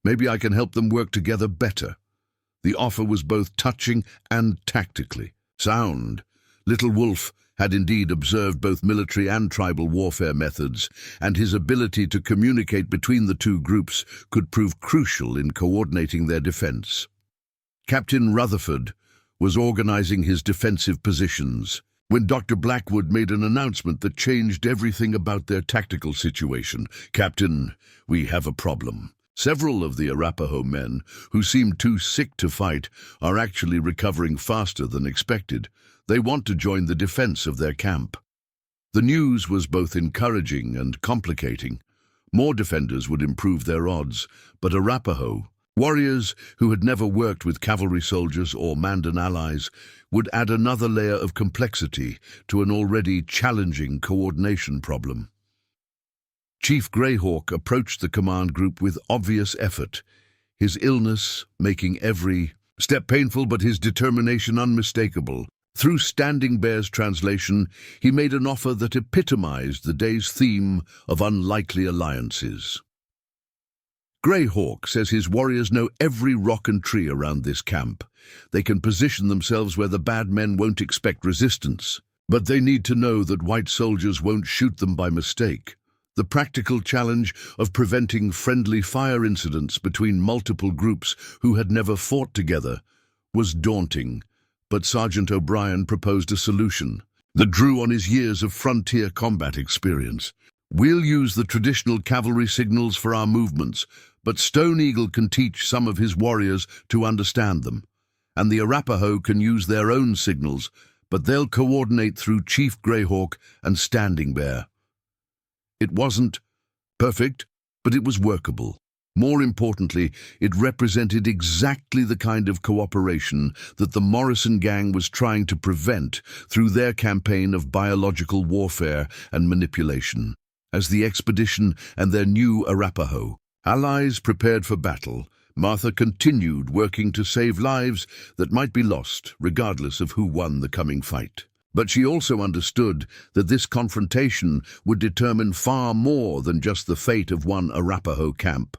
Maybe I can help them work together better." The offer was both touching and tactically sound. Little Wolf had indeed observed both military and tribal warfare methods, and his ability to communicate between the two groups could prove crucial in coordinating their defense. Captain Rutherford was organizing his defensive positions when Dr. Blackwood made an announcement that changed everything about their tactical situation. "Captain, we have a problem." Several of the Arapaho men, who seemed too sick to fight, are actually recovering faster than expected. They want to join the defense of their camp. The news was both encouraging and complicating. More defenders would improve their odds, but Arapaho, warriors who had never worked with cavalry soldiers or Mandan allies, would add another layer of complexity to an already challenging coordination problem. Chief Greyhawk approached the command group with obvious effort, his illness making every step painful but his determination unmistakable. Through Standing Bear's translation, he made an offer that epitomized the day's theme of unlikely alliances. Greyhawk says his warriors know every rock and tree around this camp. They can position themselves where the bad men won't expect resistance, but they need to know that white soldiers won't shoot them by mistake. The practical challenge of preventing friendly fire incidents between multiple groups who had never fought together was daunting, but Sergeant O'Brien proposed a solution that drew on his years of frontier combat experience. "We'll use the traditional cavalry signals for our movements, but Stone Eagle can teach some of his warriors to understand them, and the Arapaho can use their own signals, but they'll coordinate through Chief Greyhawk and Standing Bear." It wasn't perfect, but it was workable. More importantly, it represented exactly the kind of cooperation that the Morrison gang was trying to prevent through their campaign of biological warfare and manipulation. As the expedition and their new Arapaho allies prepared for battle, Martha continued working to save lives that might be lost, regardless of who won the coming fight. But she also understood that this confrontation would determine far more than just the fate of one Arapaho camp.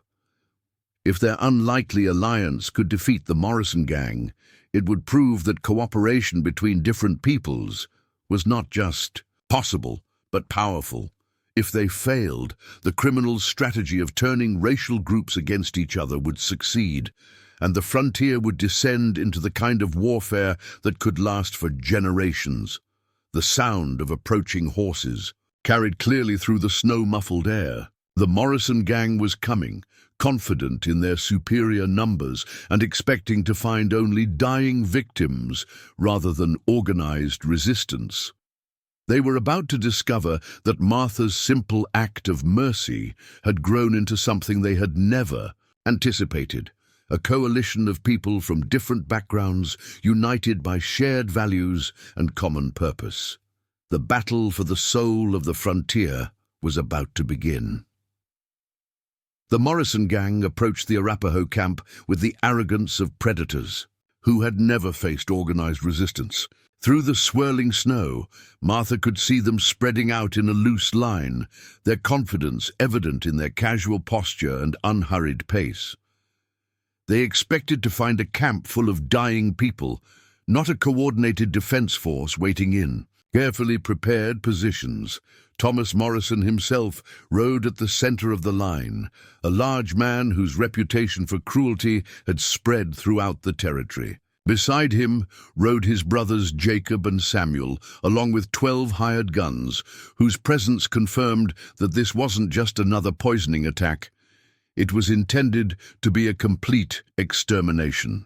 If their unlikely alliance could defeat the Morrison gang, it would prove that cooperation between different peoples was not just possible, but powerful. If they failed, the criminals' strategy of turning racial groups against each other would succeed, and the frontier would descend into the kind of warfare that could last for generations. The sound of approaching horses carried clearly through the snow-muffled air. The Morrison gang was coming, confident in their superior numbers and expecting to find only dying victims rather than organized resistance. They were about to discover that Martha's simple act of mercy had grown into something they had never anticipated. A coalition of people from different backgrounds, united by shared values and common purpose. The battle for the soul of the frontier was about to begin. The Morrison gang approached the Arapaho camp with the arrogance of predators who had never faced organized resistance. Through the swirling snow, Martha could see them spreading out in a loose line, their confidence evident in their casual posture and unhurried pace. They expected to find a camp full of dying people, not a coordinated defense force waiting in. Carefully prepared positions. Thomas Morrison himself rode at the center of the line, a large man whose reputation for cruelty had spread throughout the territory. Beside him rode his brothers Jacob and Samuel, along with 12 hired guns, whose presence confirmed that this wasn't just another poisoning attack. It was intended to be a complete extermination.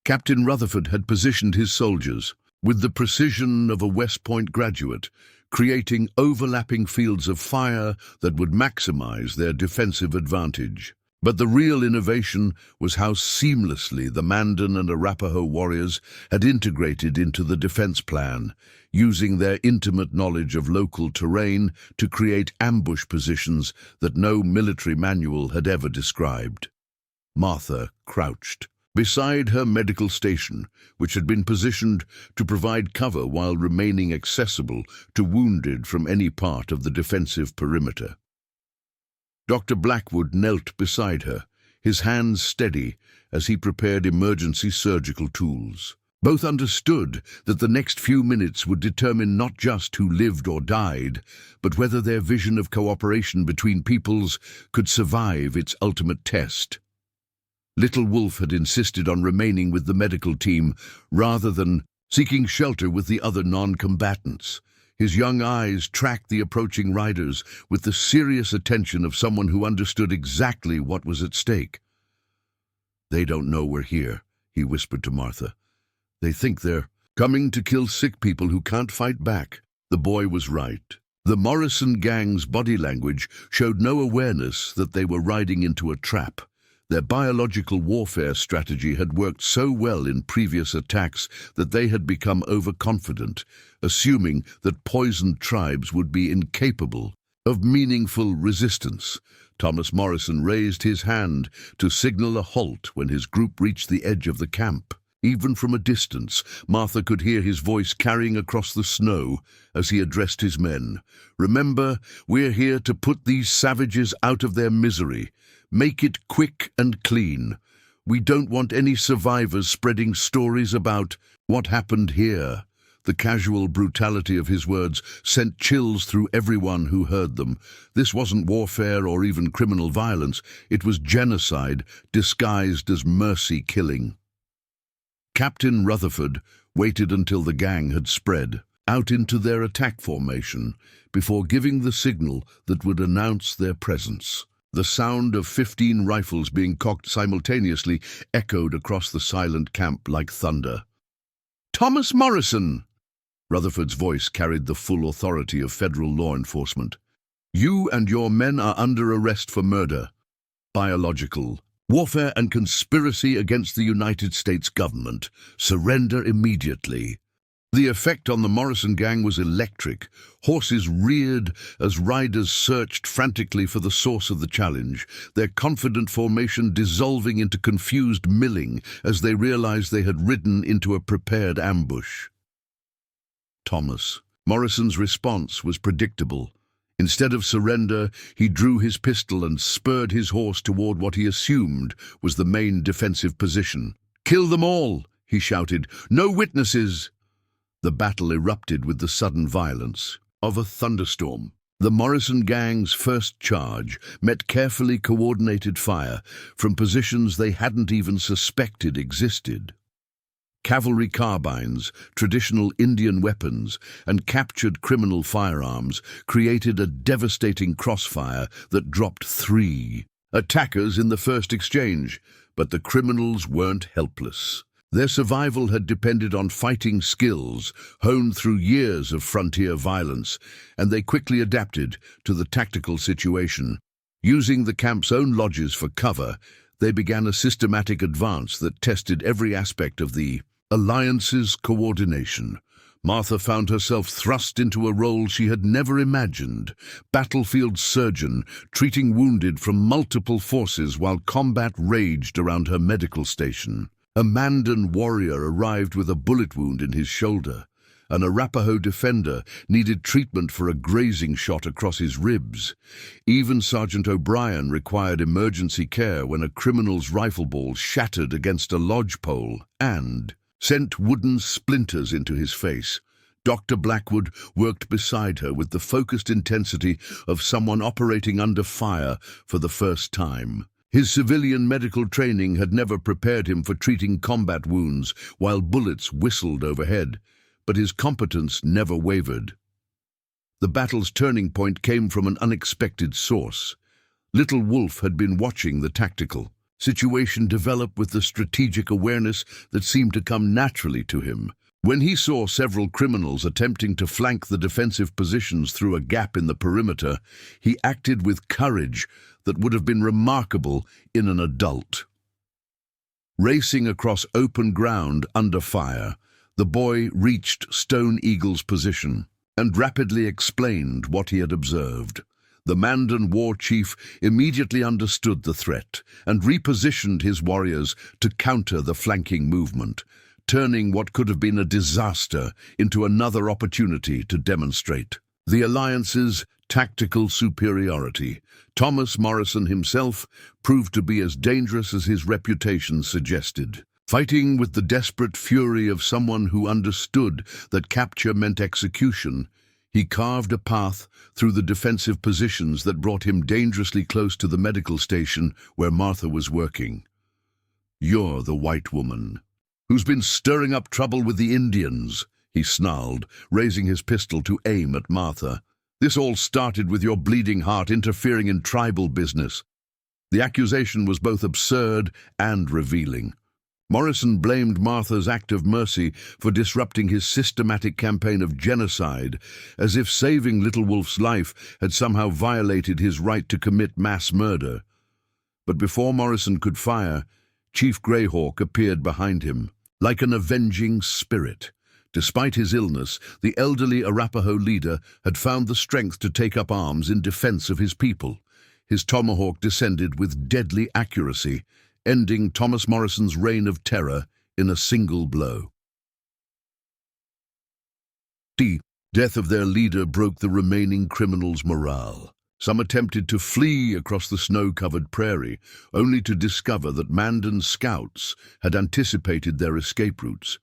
Captain Rutherford had positioned his soldiers, with the precision of a West Point graduate, creating overlapping fields of fire that would maximize their defensive advantage. But the real innovation was how seamlessly the Mandan and Arapaho warriors had integrated into the defense plan, using their intimate knowledge of local terrain to create ambush positions that no military manual had ever described. Martha crouched beside her medical station, which had been positioned to provide cover while remaining accessible to wounded from any part of the defensive perimeter. Dr. Blackwood knelt beside her, his hands steady as he prepared emergency surgical tools. Both understood that the next few minutes would determine not just who lived or died, but whether their vision of cooperation between peoples could survive its ultimate test. Little Wolf had insisted on remaining with the medical team rather than seeking shelter with the other non-combatants. His young eyes tracked the approaching riders with the serious attention of someone who understood exactly what was at stake. "They don't know we're here," he whispered to Martha. "They think they're coming to kill sick people who can't fight back." The boy was right. The Morrison gang's body language showed no awareness that they were riding into a trap. Their biological warfare strategy had worked so well in previous attacks that they had become overconfident, assuming that poisoned tribes would be incapable of meaningful resistance. Thomas Morrison raised his hand to signal a halt when his group reached the edge of the camp. Even from a distance, Martha could hear his voice carrying across the snow as he addressed his men. "Remember, we're here to put these savages out of their misery. Make it quick and clean. We don't want any survivors spreading stories about what happened here." The casual brutality of his words sent chills through everyone who heard them. This wasn't warfare or even criminal violence. It was genocide disguised as mercy killing. Captain Rutherford waited until the gang had spread out into their attack formation before giving the signal that would announce their presence. The sound of 15 rifles being cocked simultaneously echoed across the silent camp like thunder. "Thomas Morrison!" Rutherford's voice carried the full authority of federal law enforcement. "You and your men are under arrest for murder, biological warfare and conspiracy against the United States government. Surrender immediately." The effect on the Morrison gang was electric. Horses reared as riders searched frantically for the source of the challenge, their confident formation dissolving into confused milling as they realized they had ridden into a prepared ambush. Thomas Morrison's response was predictable. Instead of surrender, he drew his pistol and spurred his horse toward what he assumed was the main defensive position. "Kill them all!" he shouted. "No witnesses!" The battle erupted with the sudden violence of a thunderstorm. The Morrison gang's first charge met carefully coordinated fire from positions they hadn't even suspected existed. Cavalry carbines, traditional Indian weapons, and captured criminal firearms created a devastating crossfire that dropped 3 attackers in the first exchange, but the criminals weren't helpless. Their survival had depended on fighting skills honed through years of frontier violence, and they quickly adapted to the tactical situation. Using the camp's own lodges for cover, they began a systematic advance that tested every aspect of the alliance's coordination. Martha found herself thrust into a role she had never imagined, battlefield surgeon, treating wounded from multiple forces while combat raged around her medical station. A Mandan warrior arrived with a bullet wound in his shoulder. An Arapaho defender needed treatment for a grazing shot across his ribs. Even Sergeant O'Brien required emergency care when a criminal's rifle ball shattered against a lodgepole and sent wooden splinters into his face. Dr. Blackwood worked beside her with the focused intensity of someone operating under fire for the first time. His civilian medical training had never prepared him for treating combat wounds while bullets whistled overhead, but his competence never wavered. The battle's turning point came from an unexpected source. Little Wolf had been watching the tactical situation develop with the strategic awareness that seemed to come naturally to him. When he saw several criminals attempting to flank the defensive positions through a gap in the perimeter, he acted with courage that would have been remarkable in an adult. Racing across open ground under fire, the boy reached Stone Eagle's position and rapidly explained what he had observed. The Mandan war chief immediately understood the threat and repositioned his warriors to counter the flanking movement, turning what could have been a disaster into another opportunity to demonstrate the alliance's tactical superiority. Thomas Morrison himself proved to be as dangerous as his reputation suggested. Fighting with the desperate fury of someone who understood that capture meant execution, he carved a path through the defensive positions that brought him dangerously close to the medical station where Martha was working. "You're the white woman who's been stirring up trouble with the Indians," he snarled, raising his pistol to aim at Martha. "This all started with your bleeding heart interfering in tribal business." The accusation was both absurd and revealing. Morrison blamed Martha's act of mercy for disrupting his systematic campaign of genocide, as if saving Little Wolf's life had somehow violated his right to commit mass murder. But before Morrison could fire, Chief Greyhawk appeared behind him, like an avenging spirit. Despite his illness, the elderly Arapaho leader had found the strength to take up arms in defense of his people. His tomahawk descended with deadly accuracy, ending Thomas Morrison's reign of terror in a single blow. The death of their leader broke the remaining criminals' morale. Some attempted to flee across the snow-covered prairie, only to discover that Mandan's scouts had anticipated their escape routes.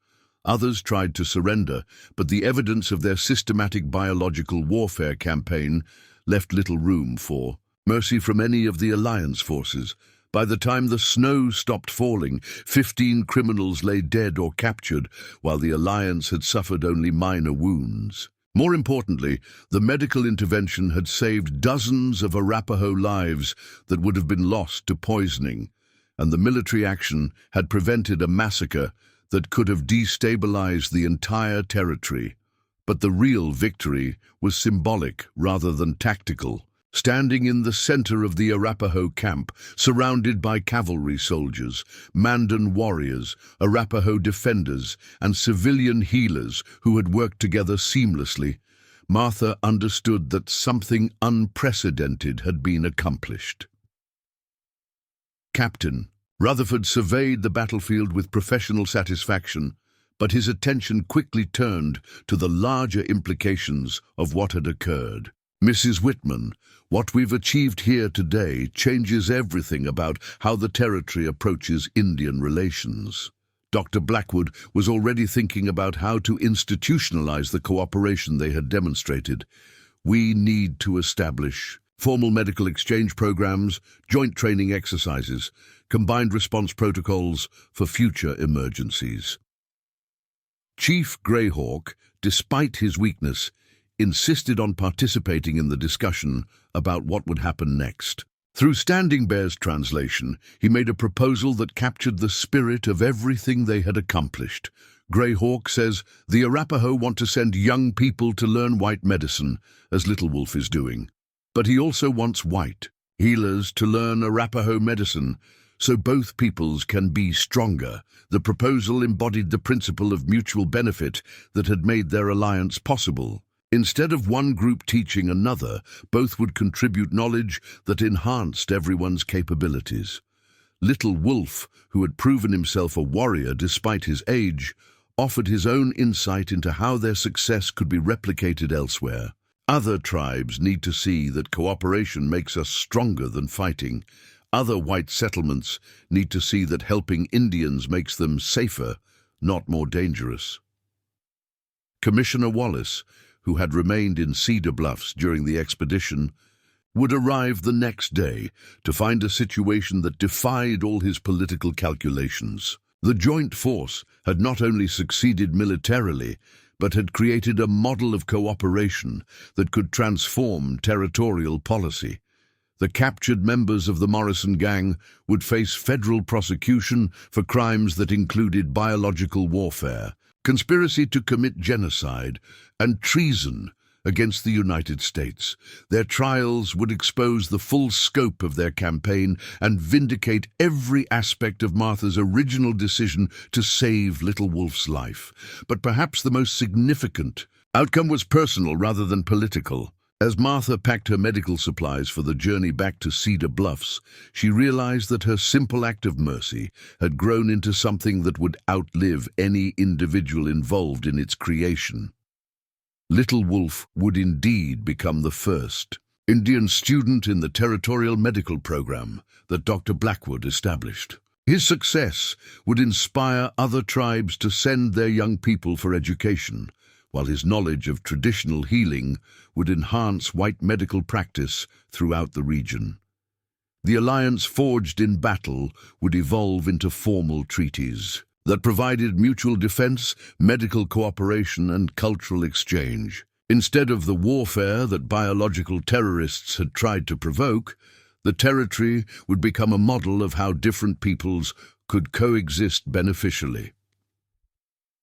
Others tried to surrender, but the evidence of their systematic biological warfare campaign left little room for mercy from any of the Alliance forces. By the time the snow stopped falling, 15 criminals lay dead or captured, while the Alliance had suffered only minor wounds. More importantly, the medical intervention had saved dozens of Arapaho lives that would have been lost to poisoning, and the military action had prevented a massacre that could have destabilized the entire territory. But the real victory was symbolic rather than tactical. Standing in the center of the Arapaho camp, surrounded by cavalry soldiers, Mandan warriors, Arapaho defenders, and civilian healers who had worked together seamlessly, Martha understood that something unprecedented had been accomplished. Captain Rutherford surveyed the battlefield with professional satisfaction, but his attention quickly turned to the larger implications of what had occurred. "Mrs. Whitman, what we've achieved here today changes everything about how the territory approaches Indian relations." Dr. Blackwood was already thinking about how to institutionalize the cooperation they had demonstrated. "We need to establish formal medical exchange programs, joint training exercises, combined response protocols for future emergencies." Chief Greyhawk, despite his weakness, insisted on participating in the discussion about what would happen next. Through Standing Bear's translation, he made a proposal that captured the spirit of everything they had accomplished. Greyhawk says, "The Arapaho want to send young people to learn white medicine, as Little Wolf is doing. But he also wants white healers to learn Arapaho medicine, so both peoples can be stronger." The proposal embodied the principle of mutual benefit that had made their alliance possible. Instead of one group teaching another, both would contribute knowledge that enhanced everyone's capabilities. Little Wolf, who had proven himself a warrior despite his age, offered his own insight into how their success could be replicated elsewhere. Other tribes need to see that cooperation makes us stronger than fighting. Other white settlements need to see that helping Indians makes them safer, not more dangerous. Commissioner Wallace, who had remained in Cedar Bluffs during the expedition, would arrive the next day to find a situation that defied all his political calculations. The joint force had not only succeeded militarily, but had created a model of cooperation that could transform territorial policy. The captured members of the Morrison gang would face federal prosecution for crimes that included biological warfare, conspiracy to commit genocide, and treason against the United States. Their trials would expose the full scope of their campaign and vindicate every aspect of Martha's original decision to save Little Wolf's life. But perhaps the most significant outcome was personal rather than political. As Martha packed her medical supplies for the journey back to Cedar Bluffs, she realized that her simple act of mercy had grown into something that would outlive any individual involved in its creation. Little Wolf would indeed become the first Indian student in the territorial medical program that Dr. Blackwood established. His success would inspire other tribes to send their young people for education, while his knowledge of traditional healing would enhance white medical practice throughout the region. The alliance forged in battle would evolve into formal treaties. that provided mutual defense, medical cooperation, and cultural exchange. Instead of the warfare that biological terrorists had tried to provoke, the territory would become a model of how different peoples could coexist beneficially.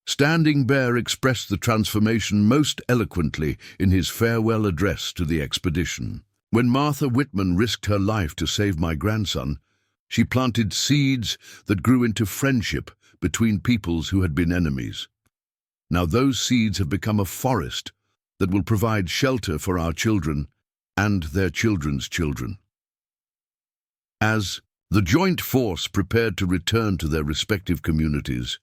Standing Bear expressed the transformation most eloquently in his farewell address to the expedition. When Martha Whitman risked her life to save my grandson, she planted seeds that grew into friendship between peoples who had been enemies. Now those seeds have become a forest that will provide shelter for our children and their children's children. As the joint force prepared to return to their respective communities,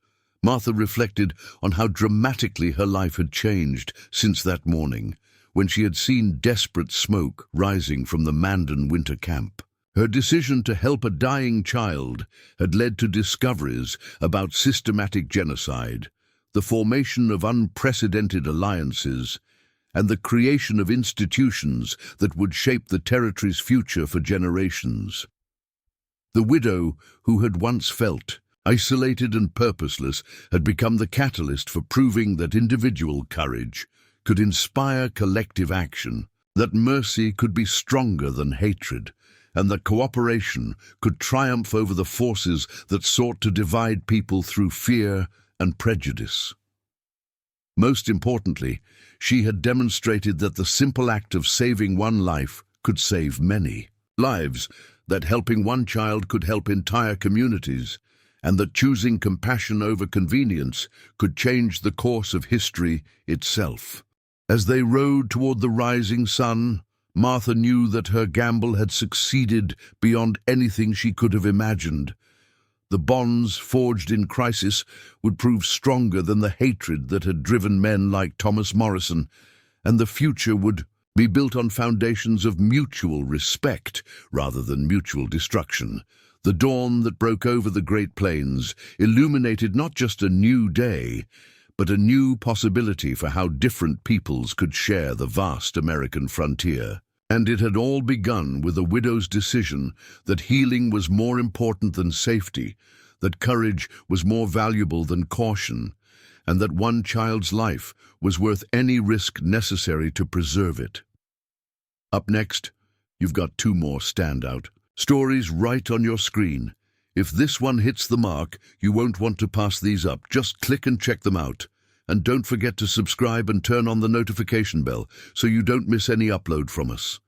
Martha reflected on how dramatically her life had changed since that morning, when she had seen desperate smoke rising from the Mandan winter camp. Her decision to help a dying child had led to discoveries about systematic genocide, the formation of unprecedented alliances, and the creation of institutions that would shape the territory's future for generations. The widow, who had once felt isolated and purposeless, had become the catalyst for proving that individual courage could inspire collective action, that mercy could be stronger than hatred, and that cooperation could triumph over the forces that sought to divide people through fear and prejudice. Most importantly, she had demonstrated that the simple act of saving one life could save many lives, that helping one child could help entire communities, and that choosing compassion over convenience could change the course of history itself. As they rode toward the rising sun, Martha knew that her gamble had succeeded beyond anything she could have imagined. The bonds forged in crisis would prove stronger than the hatred that had driven men like Thomas Morrison, and the future would be built on foundations of mutual respect rather than mutual destruction. The dawn that broke over the Great Plains illuminated not just a new day, but a new possibility for how different peoples could share the vast American frontier. And it had all begun with a widow's decision that healing was more important than safety, that courage was more valuable than caution, and that one child's life was worth any risk necessary to preserve it. Up next, you've got two more standout stories right on your screen. If this one hits the mark, you won't want to pass these up. Just click and check them out. And don't forget to subscribe and turn on the notification bell so you don't miss any upload from us.